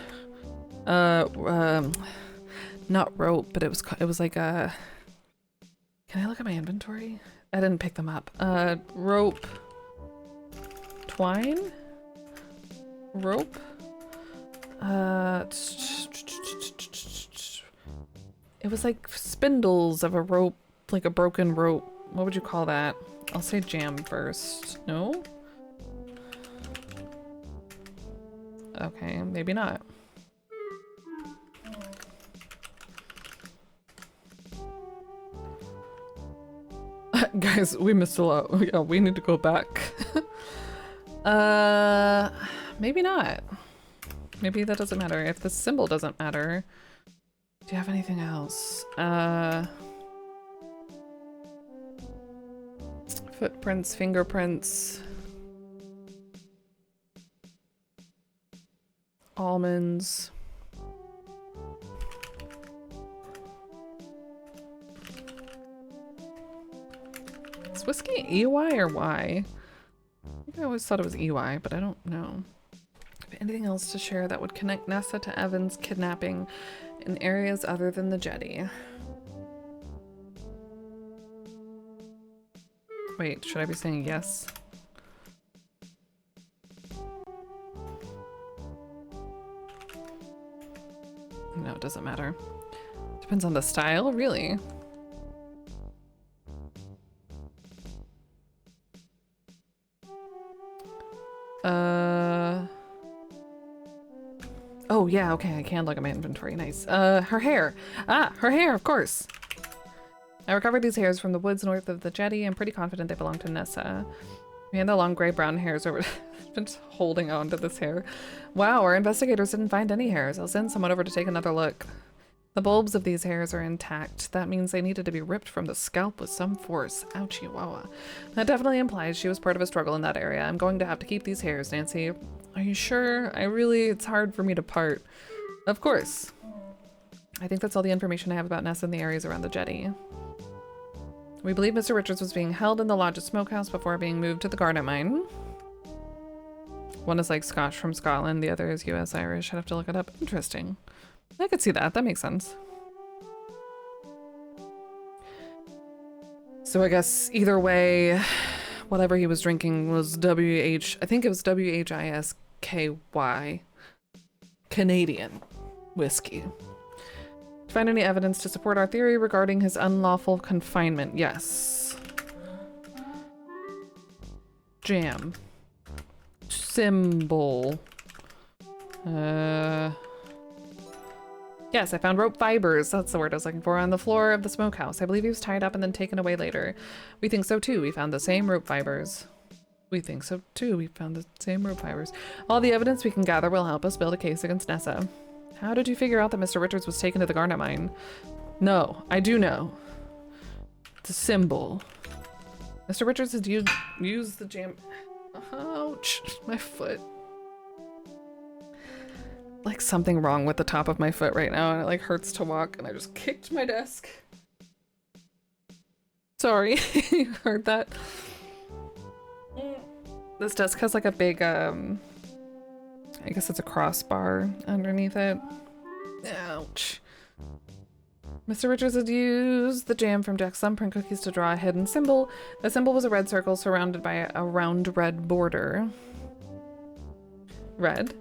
Speaker 1: Not rope, but it was like a... Can I look at my inventory? I didn't pick them up. Rope. Twine? Rope? It was like spindles of a rope, like a broken rope. What would you call that? I'll say jam first. No? Okay, maybe not. Guys, we missed a lot. Yeah, we need to go back. Maybe not. Maybe that doesn't matter. If the symbol doesn't matter. Do you have anything else? Footprints, fingerprints. Almonds. Is whiskey EY or Y? I think I always thought it was EY, but I don't know. Anything else to share that would connect Nessa to Evan's kidnapping in areas other than the jetty? Wait, should I be saying yes? No, it doesn't matter. Depends on the style, really. Oh yeah, okay, I can look at my inventory, nice. Her hair. Ah, her hair, of course. I recovered these hairs from the woods north of the jetty. I'm pretty confident they belong to Nessa. Man, the long gray-brown hairs over. Been just holding on to this hair. Wow, our investigators didn't find any hairs. I'll send someone over to take another look. The bulbs of these hairs are intact. That means they needed to be ripped from the scalp with some force. Ouchie wawa. That definitely implies she was part of a struggle in that area. I'm going to have to keep these hairs, Nancy. Are you sure? It's hard for me to part. Of course. I think that's all the information I have about Nessa in the areas around the jetty. We believe Mr. Richards was being held in the lodge's smokehouse before being moved to the garnet mine. One is like Scotch from Scotland, the other is US Irish. I'd have to look it up. Interesting. I could see that. That makes sense. So I guess either way, whatever he was drinking was I think it was WHISKY. Canadian whiskey. Find any evidence to support our theory regarding his unlawful confinement? Yes. Jam. Symbol. Yes, I found rope fibers. That's the word I was looking for on the floor of the smokehouse. I believe he was tied up and then taken away later. We think so too. We found the same rope fibers. We think so too. We found the same rope fibers. All the evidence we can gather will help us build a case against Nessa. How did you figure out that Mr. Richards was taken to the garnet mine? No, I do know. It's a symbol. Mr. Richards had used the jam. Ouch, my foot. Like something wrong with the top of my foot right now and it like hurts to walk and I just kicked my desk. Sorry, you heard that? This desk has like a big, I guess it's a crossbar underneath it. Ouch. Mr. Richards had used the jam from Jack's thumbprint cookies to draw a hidden symbol. The symbol was a red circle surrounded by a round red border. Red.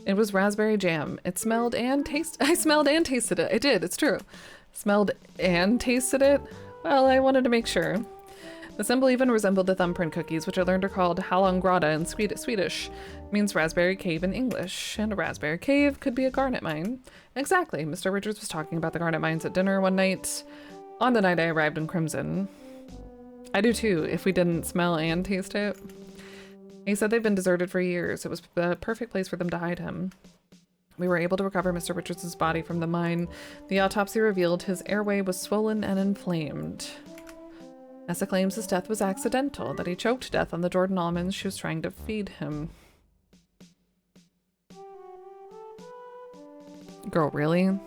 Speaker 1: It was raspberry jam. It smelled and I smelled and tasted it. I did, it's true. Smelled and tasted it? Well, I wanted to make sure. The symbol even resembled the thumbprint cookies, which I learned are called Hallongrada in Swedish. It means raspberry cave in English, and a raspberry cave could be a garnet mine. Exactly, Mr. Richards was talking about the garnet mines at dinner one night, on the night I arrived in Crimson. I do too, if we didn't smell and taste it. He said they've been deserted for years. It was the perfect place for them to hide him. We were able to recover Mr. Richards' body from the mine. The autopsy revealed his airway was swollen and inflamed. Nessa claims his death was accidental, that he choked to death on the Jordan almonds she was trying to feed him. Girl, really?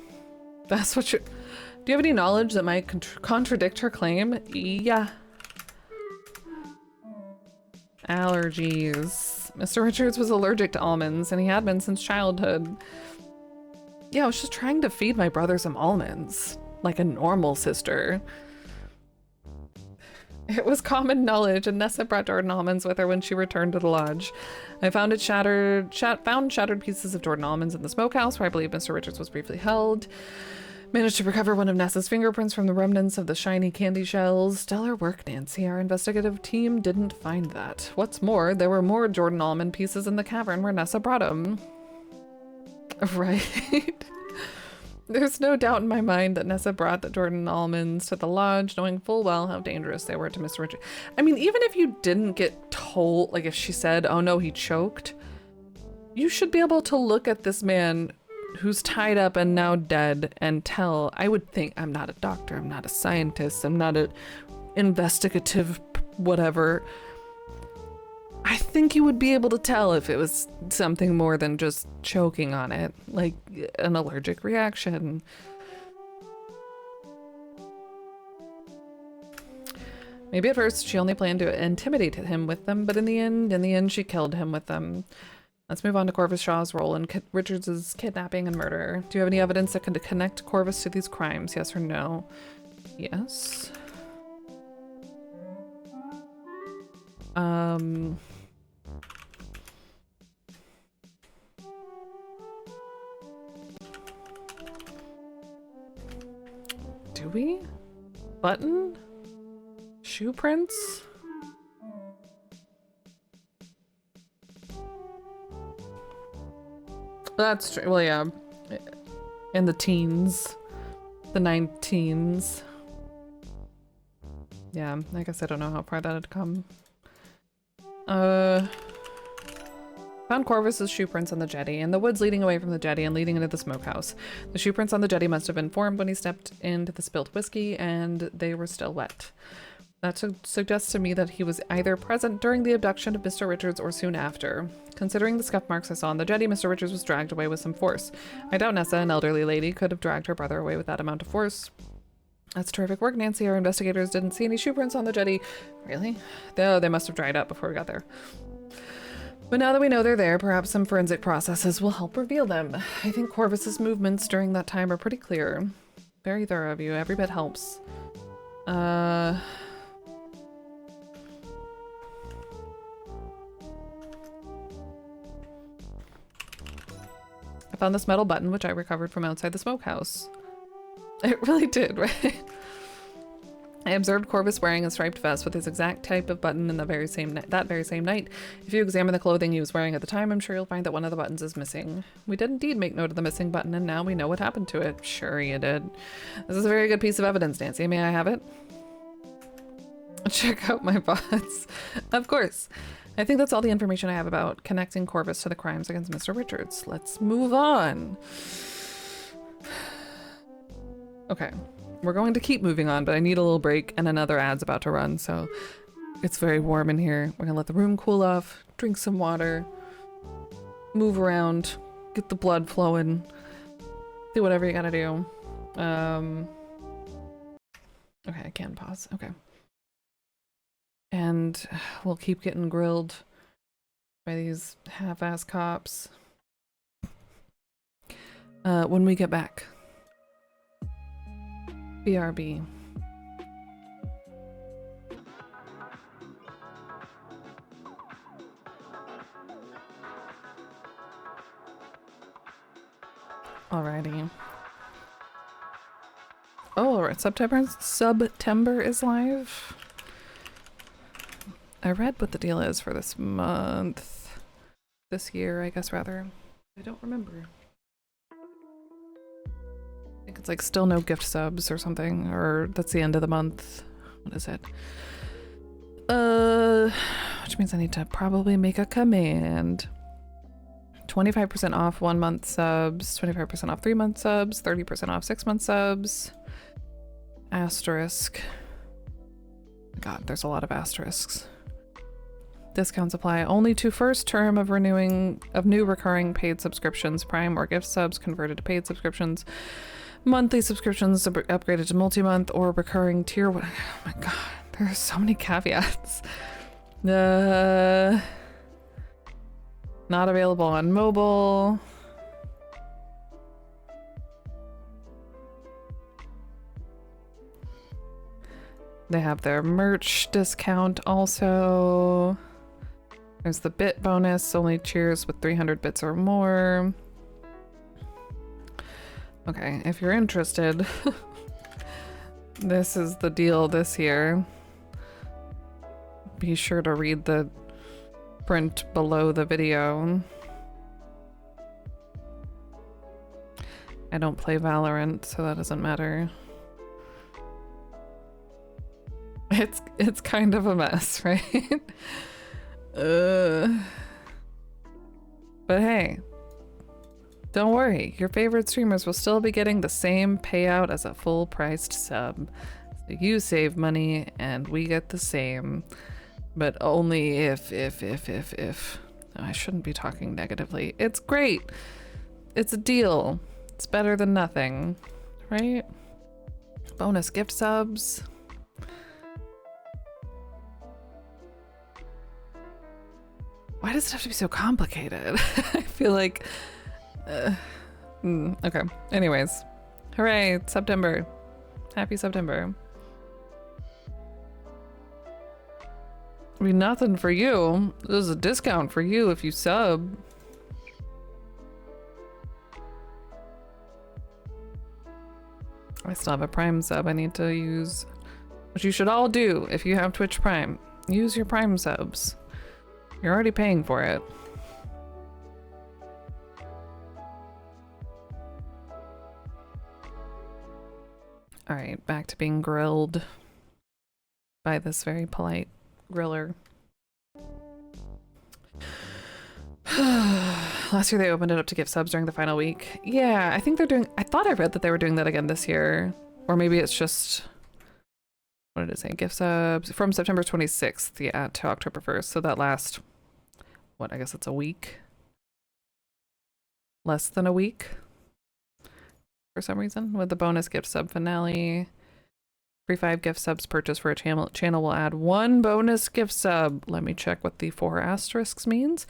Speaker 1: That's what you... Do you have any knowledge that might contradict her claim? Yeah. Allergies. Mr. Richards was allergic to almonds, and he had been since childhood. Yeah, I was just trying to feed my brother some almonds. Like a normal sister. It was common knowledge, and Nessa brought Jordan almonds with her when she returned to the lodge. I found shattered pieces of Jordan almonds in the smokehouse, where I believe Mr. Richards was briefly held. Managed to recover one of Nessa's fingerprints from the remnants of the shiny candy shells. Stellar work, Nancy. Our investigative team didn't find that. What's more, there were more Jordan almond pieces in the cavern where Nessa brought them. Right? There's no doubt in my mind that Nessa brought the Jordan almonds to the lodge, knowing full well how dangerous they were to Mr. Richards. I mean, even if you didn't get told, like if she said, oh no, he choked, you should be able to look at this man who's tied up and now dead and tell. I would think, I'm not a doctor, I'm not a scientist, I'm not an investigative whatever. I think you would be able to tell if it was something more than just choking on it, like an allergic reaction. Maybe at first she only planned to intimidate him with them, but in the end she killed him with them. Let's move on to Corvus Shaw's role in Richards' kidnapping and murder. Do you have any evidence that could connect Corvus to these crimes? Yes or no? Yes. Do we? Button? Shoe prints? That's true. Well, yeah. In the teens. The 19s. Yeah, I guess I don't know how far that had come. Found Corvus's shoe prints on the jetty, in the woods leading away from the jetty and leading into the smokehouse. The shoe prints on the jetty must have been formed when he stepped into the spilled whiskey, and they were still wet. That suggests to me that he was either present during the abduction of Mr. Richards or soon after. Considering the scuff marks I saw on the jetty, Mr. Richards was dragged away with some force. I doubt Nessa, an elderly lady, could have dragged her brother away with that amount of force. That's terrific work, Nancy. Our investigators didn't see any shoe prints on the jetty. Really? Though they must have dried up before we got there. But now that we know they're there, perhaps some forensic processes will help reveal them. I think Corvus's movements during that time are pretty clear. Very thorough of you. Every bit helps. I found this metal button, which I recovered from outside the smokehouse. It really did, right? I observed Corvus wearing a striped vest with his exact type of button in that very same night. If you examine the clothing he was wearing at the time, I'm sure you'll find that one of the buttons is missing. We did indeed make note of the missing button, and now we know what happened to it. Sure you did. This is a very good piece of evidence, Nancy. May I have it? Check out my bots. Of course. I think that's all the information I have about connecting Corvus to the crimes against Mr. Richards. Let's move on. Okay. We're going to keep moving on, but I need a little break, and another ad's about to run, so it's very warm in here. We're gonna let the room cool off, drink some water, move around, get the blood flowing, do whatever you gotta do. Okay, I can pause. Okay. And we'll keep getting grilled by these half-ass cops when we get back. BRB. Alrighty. Oh, right. September is live. I read what the deal is for this month. This year, I guess, rather. I don't remember. I think it's like still no gift subs or something, or that's the end of the month. What is it? Which means I need to probably make a command. 25% off 1 month subs, 25% off 3 month subs, 30% off 6 month subs. Asterisk. God, there's a lot of asterisks. Discounts apply only to first term of renewing of new recurring paid subscriptions, Prime or gift subs converted to paid subscriptions, monthly subscriptions upgraded to multi-month, or recurring tier. Oh my god, there's so many caveats. Not available on mobile. They have their merch discount also. There's the bit bonus, only cheers with 300 bits or more. Okay, if you're interested, this is the deal this year. Be sure to read the print below the video. I don't play Valorant, so that doesn't matter. It's kind of a mess, right? But hey, don't worry, your favorite streamers will still be getting the same payout as a full-priced sub. You save money and we get the same. But only if. Oh, I shouldn't be talking negatively. It's great. It's a deal. It's better than nothing, right? Bonus gift subs. Why does it have to be so complicated? I feel like... okay. Anyways. Hooray, September. Happy September. I mean, nothing for you. There's a discount for you if you sub. I still have a Prime sub I need to use. Which you should all do if you have Twitch Prime. Use your Prime subs. You're already paying for it. Alright, back to being grilled by this very polite griller. Last year they opened it up to gift subs during the final week. Yeah, I think they're doing... I thought I read that they were doing that again this year. Or maybe it's just... What did it say? Gift subs from September 26th, yeah, to October 1st. So that last... What, I guess it's a week? Less than a week? For some reason, with the bonus gift sub finale. Free 5 gift subs purchased for a channel will add 1 bonus gift sub. Let me check what the 4 asterisks means.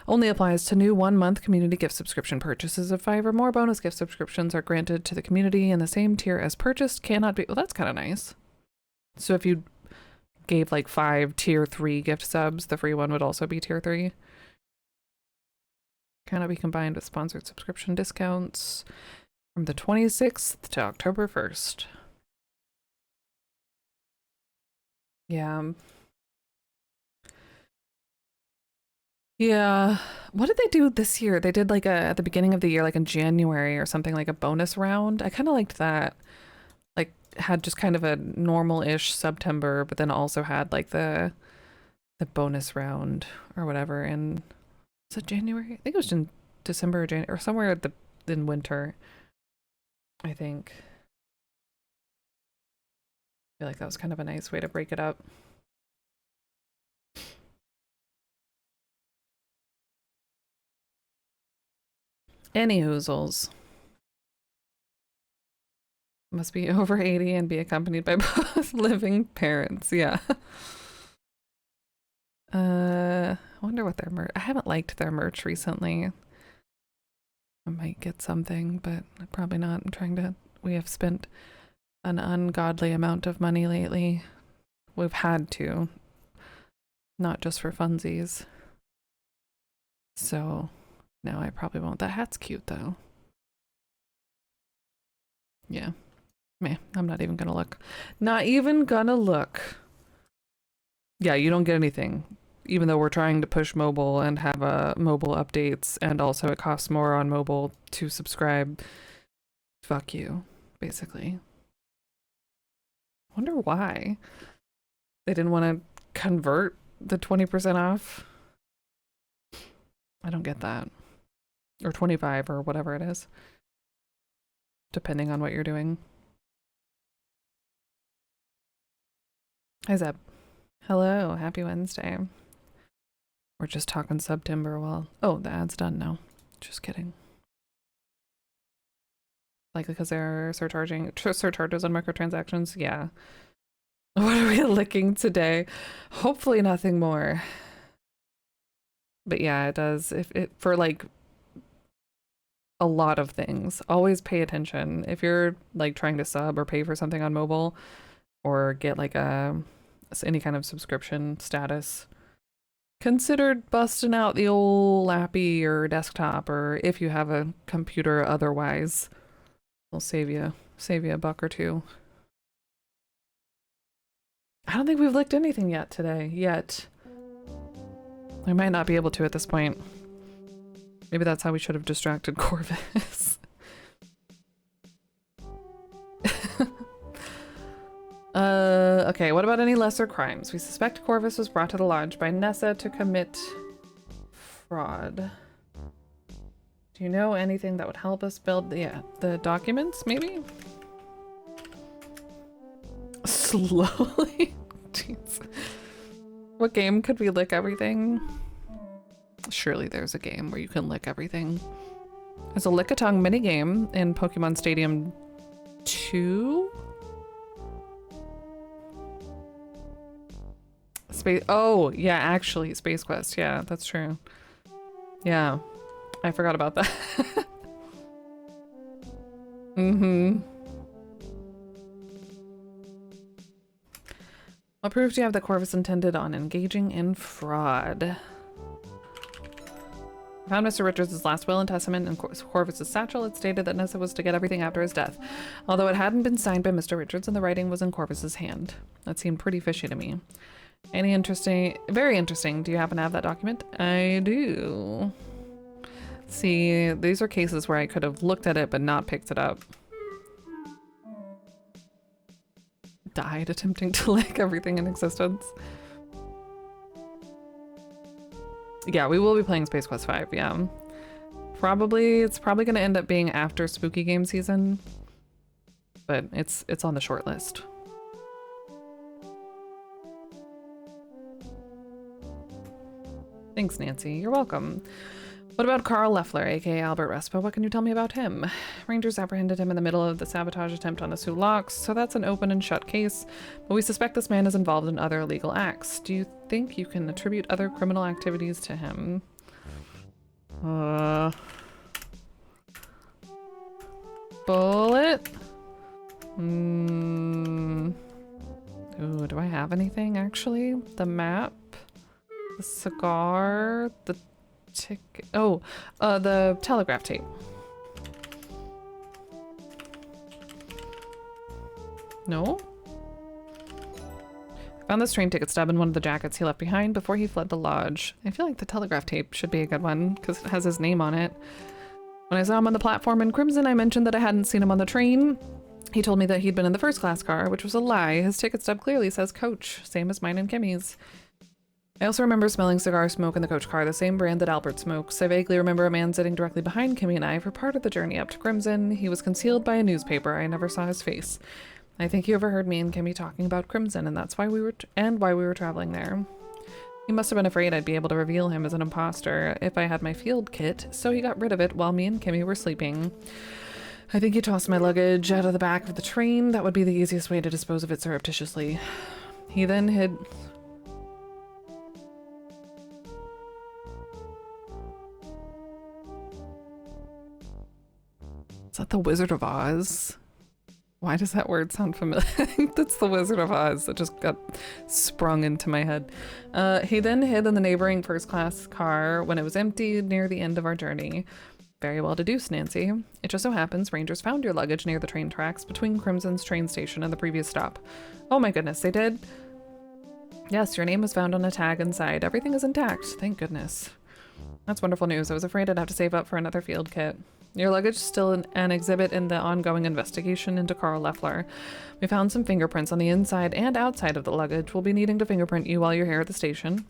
Speaker 1: Only applies to new 1-month community gift subscription purchases of 5 or more. Bonus gift subscriptions are granted to the community in the same tier as purchased. Cannot be... Well, that's kind of nice. So if you gave like 5 tier 3 gift subs, the free one would also be tier 3. Cannot be combined with sponsored subscription discounts from the 26th to October 1st. Yeah. Yeah. What did they do this year? They did like at the beginning of the year, like in January or something, like a bonus round. I kind of liked that. Like had just kind of a normal-ish September, but then also had like the bonus round or whatever. And is it January? I think it was in December or January or somewhere in winter. I think. I feel like that was kind of a nice way to break it up. Any hoozles. Must be over 80 and be accompanied by both living parents. Yeah. I wonder what their merch... I haven't liked their merch recently. I might get something, but probably not. I'm trying to... We have spent an ungodly amount of money lately. We've had to. Not just for funsies. So, no, I probably won't. That hat's cute, though. Yeah. Meh, I'm not even gonna look. Not even gonna look. Yeah, you don't get anything. Even though we're trying to push mobile and have mobile updates, and also it costs more on mobile to subscribe. Fuck you, basically. Wonder why. They didn't want to convert the 20% off. I don't get that. Or 25 or whatever it is. Depending on what you're doing. Hi Zeb. Hello, happy Wednesday. We're just talking September while... Oh, the ad's done now. Just kidding. Likely because they're surcharges on microtransactions? Yeah. What are we licking today? Hopefully nothing more. But yeah, it does. If it for like a lot of things, always pay attention. If you're like trying to sub or pay for something on mobile or get like any kind of subscription status, consider busting out the old lappy or desktop, or if you have a computer otherwise. It'll save you a buck or two. I don't think we've licked anything yet today. We might not be able to at this point. Maybe that's how we should have distracted Corvus. Okay, what about any lesser crimes? We suspect Corvus was brought to the lodge by Nessa to commit fraud. Do you know anything that would help us build the documents, maybe? slowly. Jeez. What game could we lick everything? Surely there's a game where you can lick everything. There's a lick-a-tongue minigame in Pokemon Stadium 2? Space. Oh, yeah, actually, Space Quest. Yeah, that's true. Yeah, I forgot about that. Mm-hmm. What proof do you have that Corvus intended on engaging in fraud? I found Mr. Richards' last will and testament in Corvus' satchel. It stated that Nessa was to get everything after his death, although it hadn't been signed by Mr. Richards and the writing was in Corvus' hand. That seemed pretty fishy to me. Any interesting? Very interesting. Do you happen to have that document? I do. See, these are cases where I could have looked at it but not picked it up. Died attempting to lick everything in existence. Yeah, we will be playing Space Quest 5, yeah. It's probably gonna end up being after spooky game season, but it's on the short list. Thanks, Nancy. You're welcome. What about Carl Leffler, aka Albert Respa? What can you tell me about him? Rangers apprehended him in the middle of the sabotage attempt on the Sulaks, so that's an open and shut case, but we suspect this man is involved in other illegal acts. Do you think you can attribute other criminal activities to him? Bullet? Ooh, do I have anything, actually? The map? The cigar? The ticket? Oh, the telegraph tape. No? Found this train ticket stub in one of the jackets he left behind before he fled the lodge. I feel like the telegraph tape should be a good one, because it has his name on it. When I saw him on the platform in Crimson, I mentioned that I hadn't seen him on the train. He told me that he'd been in the first class car, which was a lie. His ticket stub clearly says coach, same as mine and Kimmy's. I also remember smelling cigar smoke in the coach car, the same brand that Albert smokes. I vaguely remember a man sitting directly behind Kimmy and I for part of the journey up to Crimson. He was concealed by a newspaper. I never saw his face. I think he overheard me and Kimmy talking about Crimson, and that's why we were traveling there. He must have been afraid I'd be able to reveal him as an imposter if I had my field kit, so he got rid of it while me and Kimmy were sleeping. I think he tossed my luggage out of the back of the train. That would be the easiest way to dispose of it surreptitiously. He then hid... Is that the Wizard of Oz? Why does that word sound familiar? I think that's the Wizard of Oz that just got sprung into my head. He then hid in the neighboring first-class car when it was empty near the end of our journey. Very well deduced, Nancy. It just so happens Rangers found your luggage near the train tracks between Crimson's train station and the previous stop. Oh my goodness, they did? Yes, your name was found on a tag inside. Everything is intact, thank goodness. That's wonderful news. I was afraid I'd have to save up for another field kit. Your luggage is still an exhibit in the ongoing investigation into Carl Leffler. We found some fingerprints on the inside and outside of the luggage. We'll be needing to fingerprint you while you're here at the station,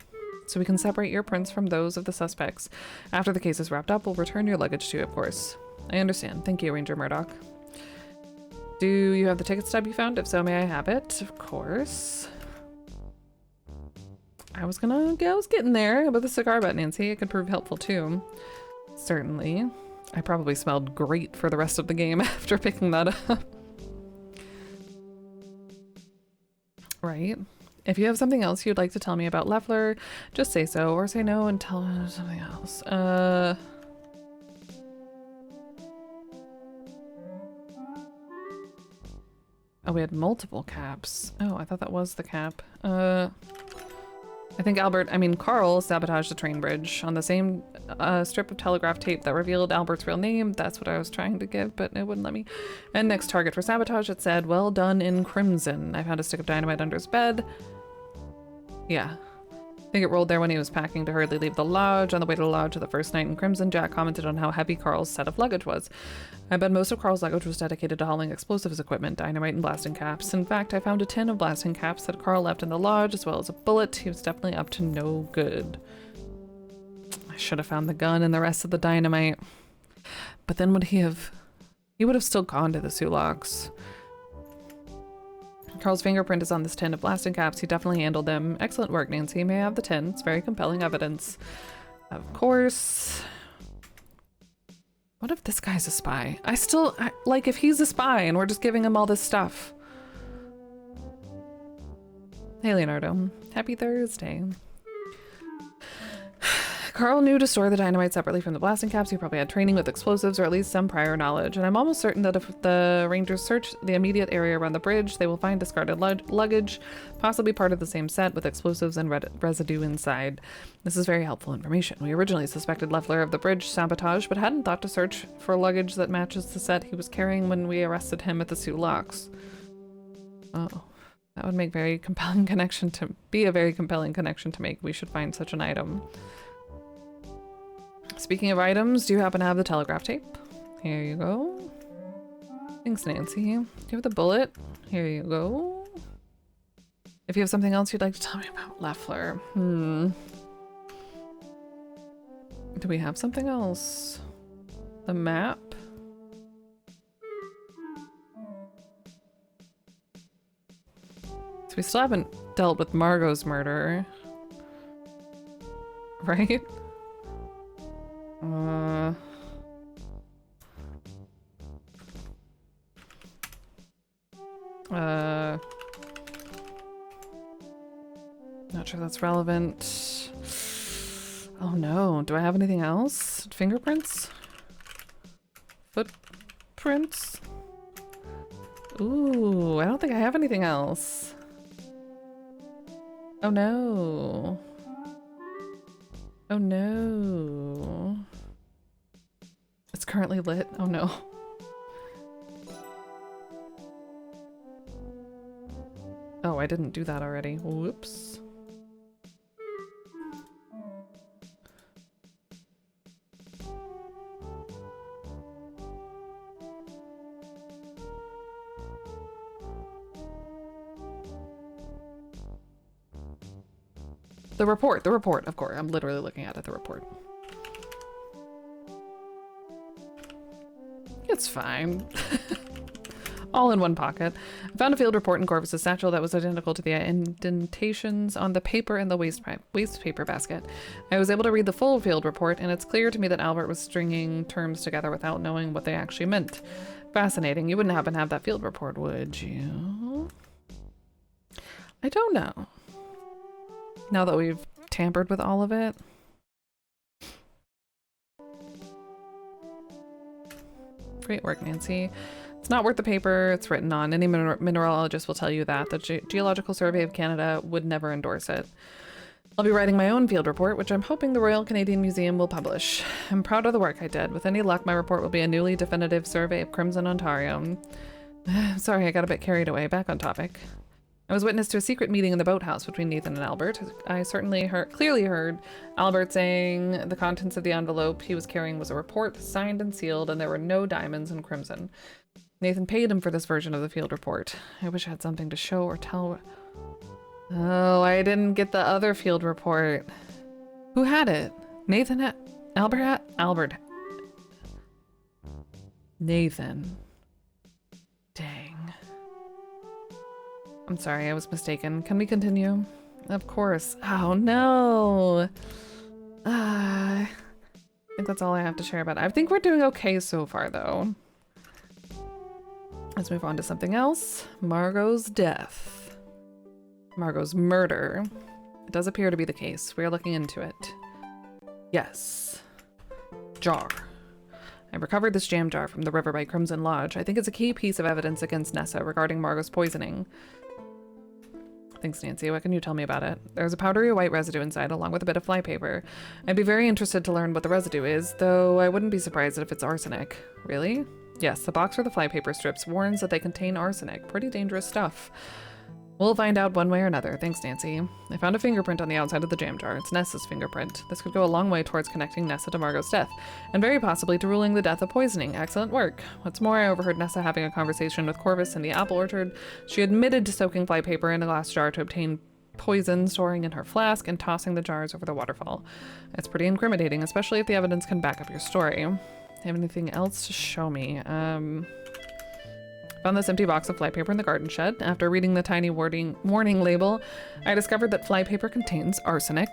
Speaker 1: so we can separate your prints from those of the suspects. After the case is wrapped up, we'll return your luggage to you, of course. I understand. Thank you, Ranger Murdoch. Do you have the ticket stub you found? If so, may I have it? Of course. I was getting there, but the cigar butt, Nancy, it could prove helpful too. Certainly. I probably smelled great for the rest of the game after picking that up. Right. If you have something else you'd like to tell me about Leffler, just say so, or say no and tell me something else. Oh, we had multiple caps. Oh, I thought that was the cap. I think Carl sabotaged the train bridge on the same strip of telegraph tape that revealed Albert's real name. That's what I was trying to give, but it wouldn't let me. And next target for sabotage, it said, well done in Crimson. I found a stick of dynamite under his bed. Yeah. I think it rolled there when he was packing to hurriedly leave the lodge. On the way to the lodge of the first night in Crimson, Jack commented on how heavy Carl's set of luggage was. I bet most of Carl's luggage was dedicated to hauling explosives equipment, dynamite, and blasting caps. In fact, I found a tin of blasting caps that Carl left in the lodge, as well as a bullet. He was definitely up to no good. I should have found the gun and the rest of the dynamite. But then he would have still gone to the Sulaks. Carl's fingerprint is on this tin of blasting caps. He definitely handled them. Excellent work, Nancy. You may have the tin. It's very compelling evidence. Of course. What if this guy's a spy? Like, if he's a spy and we're just giving him all this stuff. Hey, Leonardo. Happy Thursday. Carl knew to store the dynamite separately from the blasting caps. He probably had training with explosives or at least some prior knowledge. And I'm almost certain that if the Rangers search the immediate area around the bridge, they will find discarded luggage, possibly part of the same set with explosives and residue inside. This is very helpful information. We originally suspected Loeffler of the bridge sabotage, but hadn't thought to search for luggage that matches the set he was carrying when we arrested him at the Sioux Locks. Oh, that would make a very compelling connection to make. We should find such an item. Speaking of items, do you happen to have the telegraph tape? Here you go. Thanks, Nancy. Do you have the bullet? Here you go. If you have something else you'd like to tell me about Loeffler. Do we have something else? The map? So we still haven't dealt with Margot's murder. Right? Not sure that's relevant. Oh no, do I have anything else? Fingerprints? Footprints? Ooh, I don't think I have anything else. Oh no. Oh no. It's currently lit. Oh no. Oh, I didn't do that already. Whoops. The report, of course. I'm literally looking at it, the report. It's fine. All in one pocket. I found a field report in Corvus's satchel that was identical to the indentations on the paper in the waste paper basket. I was able to read the full field report, and it's clear to me that Albert was stringing terms together without knowing what they actually meant. Fascinating. You wouldn't happen to have that field report, would you? I don't know. Now that we've tampered with all of it. Great work, Nancy. It's not worth the paper it's written on. Any mineralogist will tell you that. The Geological Survey of Canada would never endorse it. I'll be writing my own field report, which I'm hoping the Royal Canadian Museum will publish. I'm proud of the work I did. With any luck, my report will be a newly definitive survey of Crimson, Ontario. Sorry, I got a bit carried away. Back on topic. I was witness to a secret meeting in the boathouse between Nathan and Albert. I certainly clearly heard Albert saying the contents of the envelope he was carrying was a report signed and sealed, and there were no diamonds in crimson. Nathan paid him for this version of the field report. I wish I had something to show or tell. Oh, I didn't get the other field report. Who had it? Nathan had? Albert had? Albert. Nathan. Dang. I'm sorry, I was mistaken. Can we continue? Of course. Oh no. I think that's all I have to share about it. I think we're doing okay so far though. Let's move on to something else. Margot's death. Margot's murder. It does appear to be the case. We are looking into it. Yes. Jar. I recovered this jam jar from the river by Crimson Lodge. I think it's a key piece of evidence against Nessa regarding Margot's poisoning. Thanks, Nancy. What can you tell me about it? There's a powdery white residue inside, along with a bit of flypaper. I'd be very interested to learn what the residue is, though I wouldn't be surprised if it's arsenic. Really? Yes, the box for the flypaper strips warns that they contain arsenic. Pretty dangerous stuff. We'll find out one way or another. Thanks, Nancy. I found a fingerprint on the outside of the jam jar. It's Nessa's fingerprint. This could go a long way towards connecting Nessa to Margot's death, and very possibly to ruling the death of poisoning. Excellent work. What's more, I overheard Nessa having a conversation with Corvus in the apple orchard. She admitted to soaking flypaper in a glass jar to obtain poison, storing in her flask, and tossing the jars over the waterfall. It's pretty incriminating, especially if the evidence can back up your story. Have anything else to show me? Found this empty box of flypaper in the garden shed. After reading the tiny warning label, I discovered that flypaper contains arsenic.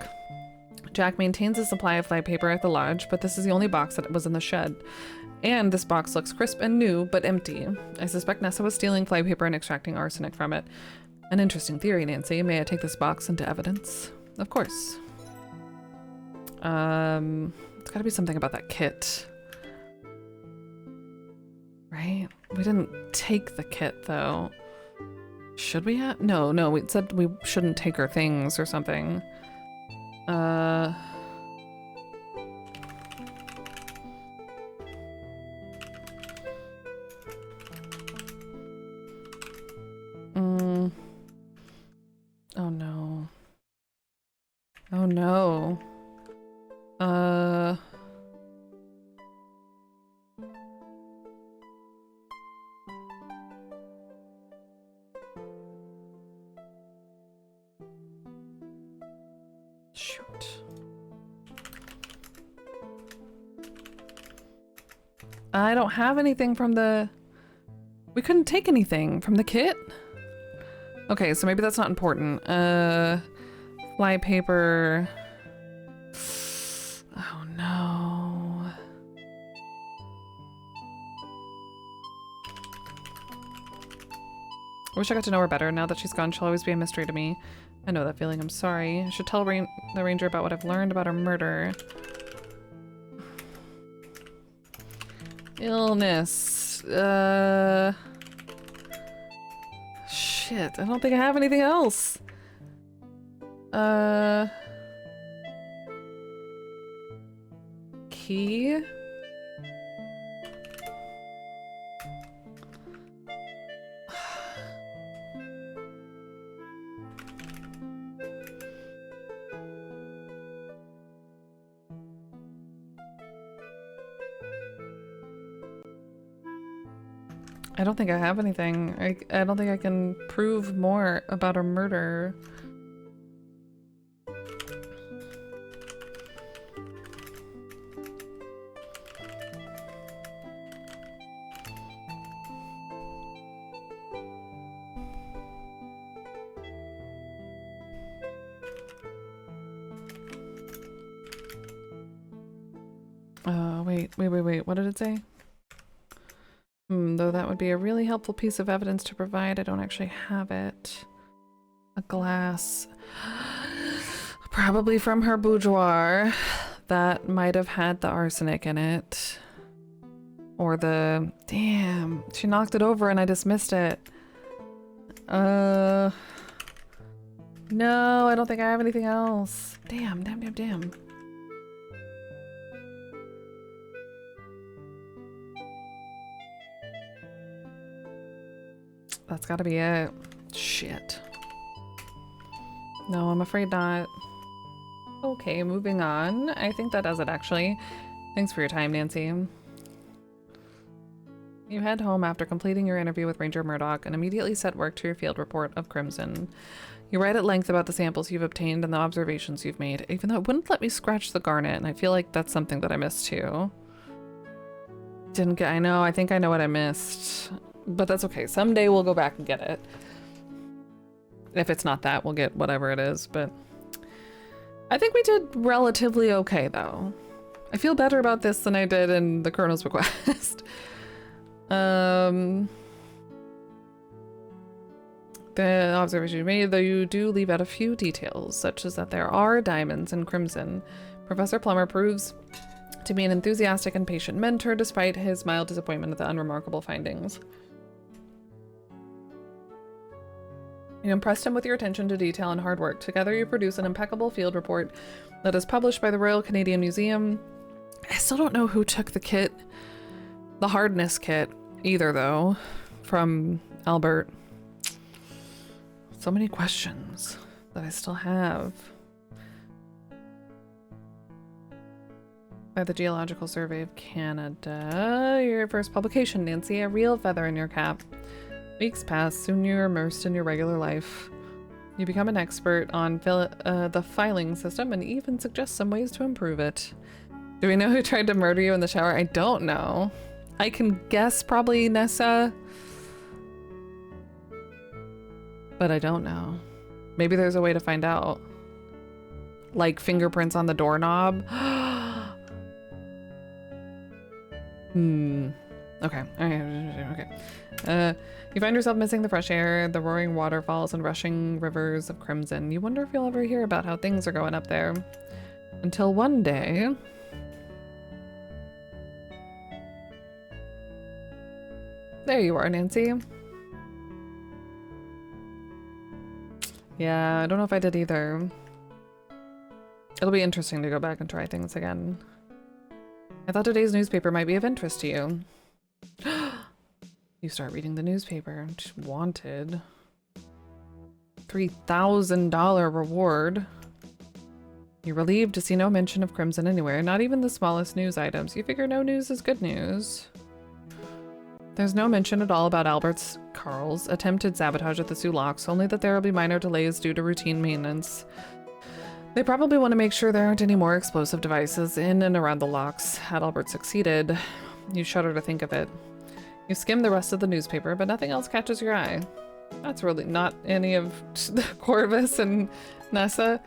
Speaker 1: Jack maintains a supply of flypaper at the lodge, but this is the only box that was in the shed. And this box looks crisp and new, but empty. I suspect Nessa was stealing flypaper and extracting arsenic from it. An interesting theory, Nancy. May I take this box into evidence? Of course. It's gotta be something about that kit. Right? We didn't take the kit, though. Should we have? No, we said we shouldn't take her things or something. Oh no. Oh no. Shoot. I don't have anything from the... We couldn't take anything from the kit? Okay, so maybe that's not important. Flypaper. Oh no. I wish I got to know her better. Now that she's gone, she'll always be a mystery to me. I know that feeling. I'm sorry. I should tell the ranger about what I've learned about her murder. Illness. Shit, I don't think I have anything else. Key? I don't think I have anything. I don't think I can prove more about her murder. Wait. What did it say? Though that would be a really helpful piece of evidence to provide. I don't actually have it. A glass. Probably from her boudoir. That might have had the arsenic in it. Or the... Damn. She knocked it over and I dismissed it. No, I don't think I have anything else. Damn. That's gotta be it. Shit. No, I'm afraid not. Okay, moving on. I think that does it, actually. Thanks for your time, Nancy. You head home after completing your interview with Ranger Murdoch and immediately set work to your field report of Crimson. You write at length about the samples you've obtained and the observations you've made, even though it wouldn't let me scratch the garnet, and I feel like that's something that I missed too. I think I know what I missed. But that's okay. Someday we'll go back and get it. If it's not that, we'll get whatever it is, but... I think we did relatively okay, though. I feel better about this than I did in the Colonel's request. The observation you made, though you do leave out a few details, such as that there are diamonds in Crimson. Professor Plummer proves to be an enthusiastic and patient mentor, despite his mild disappointment at the unremarkable findings. You impressed him with your attention to detail and hard work. Together you produce an impeccable field report that is published by the Royal Canadian Museum. I still don't know who took the kit, the hardness kit, either, though, from Albert. So many questions that I still have. By the Geological Survey of Canada. Your first publication, Nancy. A real feather in your cap. Weeks pass, soon you're immersed in your regular life. You become an expert on the filing system and even suggest some ways to improve it. Do we know who tried to murder you in the shower? I don't know. I can guess probably Nessa. But I don't know. Maybe there's a way to find out. Like fingerprints on the doorknob. Okay. Okay. You find yourself missing the fresh air, the roaring waterfalls, and rushing rivers of crimson. You wonder if you'll ever hear about how things are going up there. Until one day... There you are, Nancy. Yeah, I don't know if I did either. It'll be interesting to go back and try things again. I thought today's newspaper might be of interest to you. You start reading the newspaper. Just wanted. $3,000 reward. You're relieved to see no mention of crimson anywhere, not even the smallest news items. You figure no news is good news. There's no mention at all about Albert Carl's attempted sabotage at the Sioux locks, only that there will be minor delays due to routine maintenance. They probably want to make sure there aren't any more explosive devices in and around the locks. Had Albert succeeded, you shudder to think of it. You skim the rest of the newspaper, but nothing else catches your eye. That's really not any of Corvus and Nessa.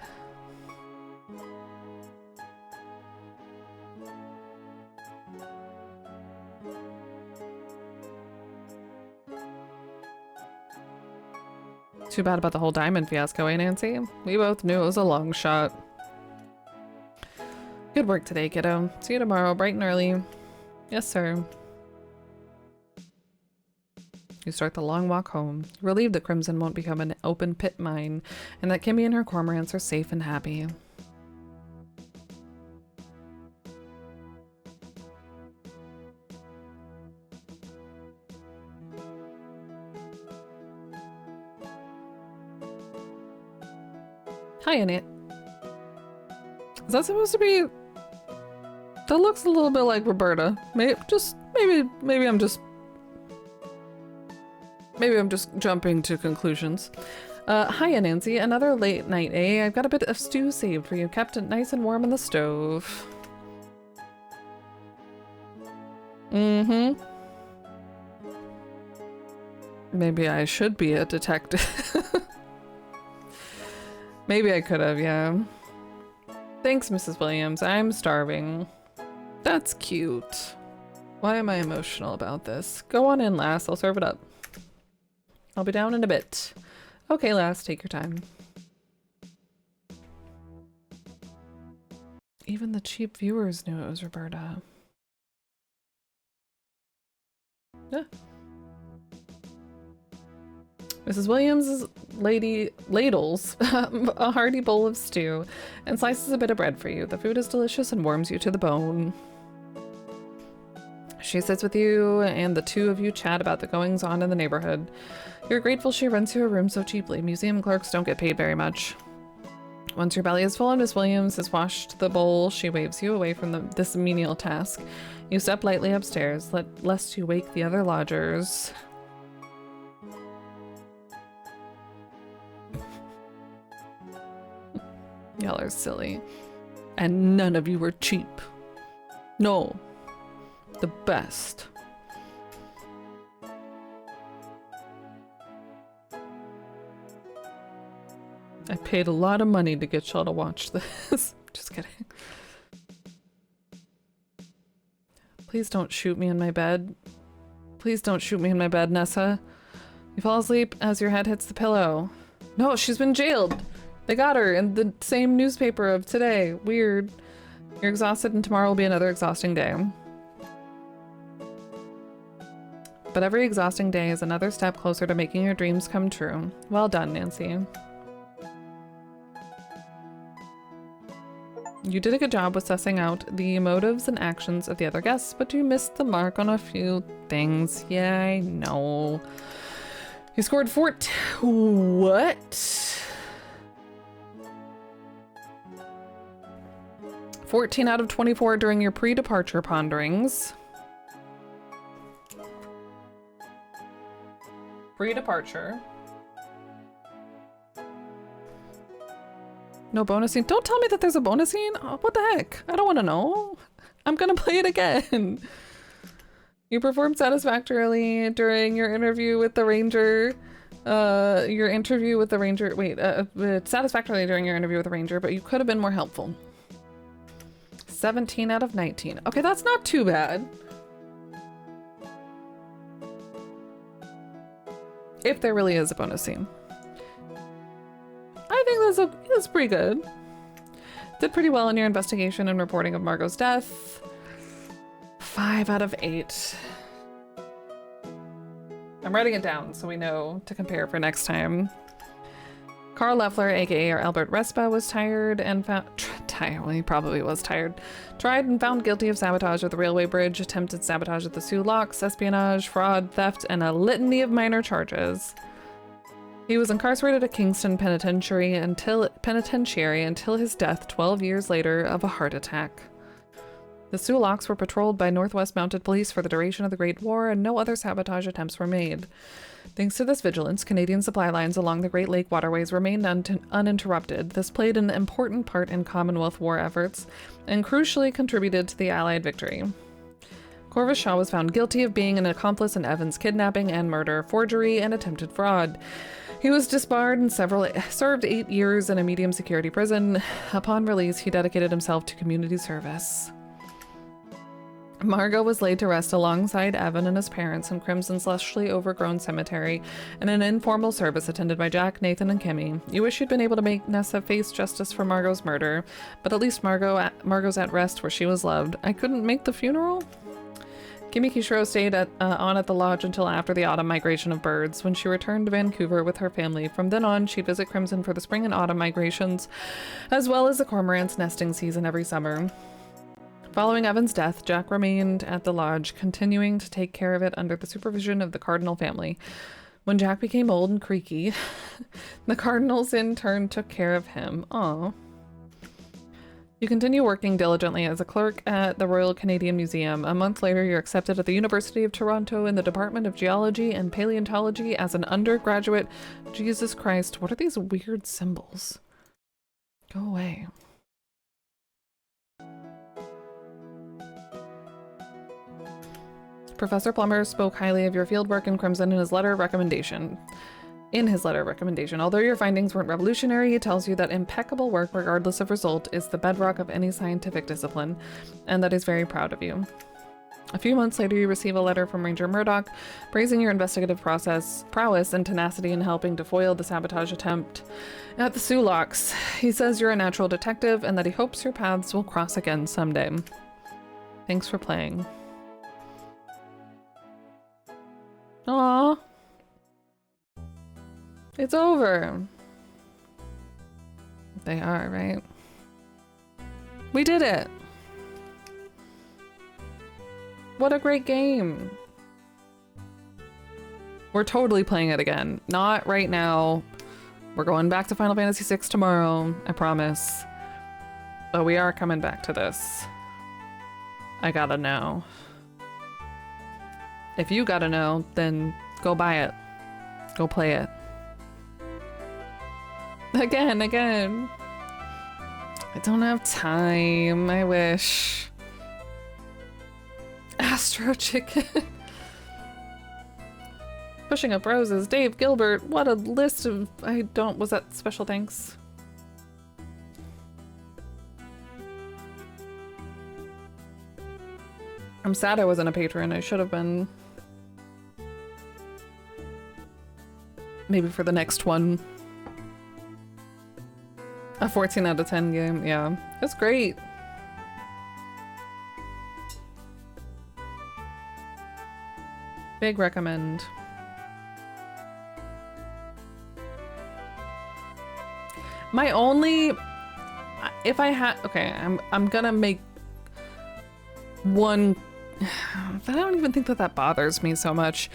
Speaker 1: Too bad about the whole diamond fiasco, eh, Nancy? We both knew it was a long shot. Good work today, kiddo. See you tomorrow, bright and early. Yes, sir. You start the long walk home, relieved that Crimson won't become an open pit mine, and that Kimmy and her cormorants are safe and happy. Hi, Annette. Is that supposed to be... That looks a little bit like Roberta. Maybe I'm just jumping to conclusions. Hiya, Nancy. Another late night, eh? I've got a bit of stew saved for you. Kept it nice and warm in the stove. Mm-hmm. Maybe I should be a detective. Maybe I could have, yeah. Thanks, Mrs. Williams. I'm starving. That's cute. Why am I emotional about this? Go on in, lass. I'll serve it up. I'll be down in a bit. Okay, lass, take your time. Even the cheap viewers knew it was Roberta. Yeah. Mrs. Williams ladles a hearty bowl of stew and slices a bit of bread for you. The food is delicious and warms you to the bone. She sits with you and the two of you chat about the goings-on in the neighborhood. You're grateful she rents you a room so cheaply. Museum clerks don't get paid very much. Once your belly is full and Miss Williams has washed the bowl, she waves you away from this menial task. You step lightly upstairs, lest you wake the other lodgers. Y'all are silly. And none of you are cheap. No. The best. I paid a lot of money to get y'all to watch this. Just kidding. Please don't shoot me in my bed. Please don't shoot me in my bed, Nessa. You fall asleep as your head hits the pillow. No, she's been jailed. They got her in the same newspaper of today. Weird. You're exhausted and tomorrow will be another exhausting day. But every exhausting day is another step closer to making your dreams come true. Well done, Nancy. You did a good job with sussing out the motives and actions of the other guests, but you missed the mark on a few things. Yeah, I know. You scored what? 14 out of 24 during your pre-departure ponderings. Pre-departure. No bonus scene. Don't tell me that there's a bonus scene. Oh, what the heck? I don't want to know. I'm gonna play it again. You performed satisfactorily during your interview with the ranger. Satisfactorily during your interview with the ranger, but you could have been more helpful. 17 out of 19. Okay, that's not too bad. If there really is a bonus scene. I think that's pretty good. Did pretty well in your investigation and reporting of Margot's death. 5 out of 8. I'm writing it down so we know to compare for next time. Carl Leffler, aka Albert Respa, was tired and found well, he probably was tired. Tried and found guilty of sabotage of the railway bridge, attempted sabotage at the Sioux Locks, espionage, fraud, theft, and a litany of minor charges. He was incarcerated at Kingston Penitentiary until his death 12 years later of a heart attack. The Sioux Locks were patrolled by Northwest Mounted Police for the duration of the Great War, and no other sabotage attempts were made. Thanks to this vigilance, Canadian supply lines along the Great Lake waterways remained uninterrupted. This played an important part in Commonwealth war efforts, and crucially contributed to the Allied victory. Corvus Shaw was found guilty of being an accomplice in Evans' kidnapping and murder, forgery, and attempted fraud. He was disbarred and served 8 years in a medium security prison. Upon release, he dedicated himself to community service. Margot was laid to rest alongside Evan and his parents in Crimson's lushly overgrown cemetery in an informal service attended by Jack, Nathan, and Kimmy. You wish you'd been able to make Nessa face justice for Margot's murder, but at least Margot's at rest where she was loved. I couldn't make the funeral? Kimmy Kishiro stayed on at the lodge until after the autumn migration of birds, when she returned to Vancouver with her family. From then on, she'd visit Crimson for the spring and autumn migrations, as well as the cormorant's nesting season every summer. Following Evan's death, Jack remained at the lodge, continuing to take care of it under the supervision of the Cardinal family. When Jack became old and creaky, the Cardinals in turn took care of him. Aww. You continue working diligently as a clerk at the Royal Canadian Museum. A month later, you're accepted at the University of Toronto in the Department of Geology and Paleontology as an undergraduate. Jesus Christ, what are these weird symbols? Go away. Professor Plummer spoke highly of your fieldwork in Crimson in his letter of recommendation. Although your findings weren't revolutionary, he tells you that impeccable work, regardless of result, is the bedrock of any scientific discipline, and that he's very proud of you. A few months later, you receive a letter from Ranger Murdoch praising your investigative prowess and tenacity in helping to foil the sabotage attempt at the Sioux Locks. He says you're a natural detective and that he hopes your paths will cross again someday. Thanks for playing. Aww. It's over. They are, right? We did it. What a great game. We're totally playing it again. Not right now. We're going back to Final Fantasy VI tomorrow, I promise. But we are coming back to this. I gotta know. If you gotta know, then go buy it. Go play it. Again. I don't have time. I wish. Astro Chicken. Pushing up roses. Dave Gilbert. What a list of... Was that special thanks? I'm sad I wasn't a patron. I should have been. Maybe for the next one. A 14 out of 10 game, yeah. It's great. Big recommend. My only... If I had... Okay, I'm gonna make one... I don't even think that bothers me so much.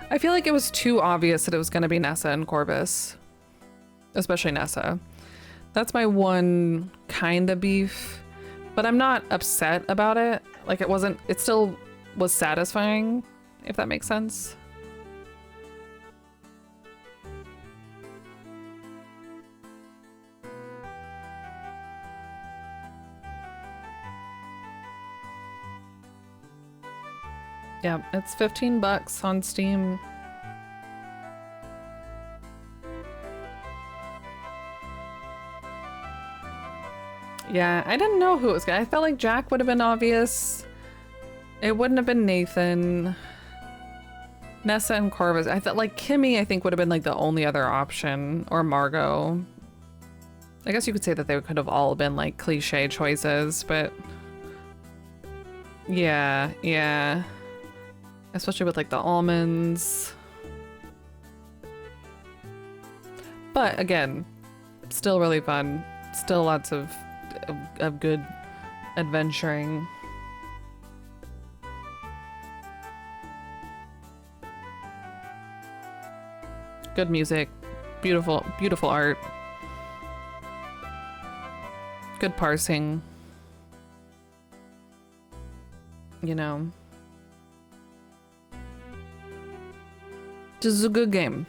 Speaker 1: I feel like it was too obvious that it was gonna be Nessa and Corvus. Especially Nessa. That's my one kind of beef. But I'm not upset about it. Like it still was satisfying, if that makes sense. Yeah, it's 15 bucks on Steam. Yeah, I didn't know who it was gonna. I felt like Jack would have been obvious. It wouldn't have been Nathan. Nessa and Corvus. I felt like Kimmy, I think, would have been like the only other option. Or Margot. I guess you could say that they could have all been like cliche choices, but yeah, yeah. Especially with like the almonds. But again, still really fun. Still lots of good adventuring. Good music. Beautiful, beautiful art. Good parsing. You know. Just a good game.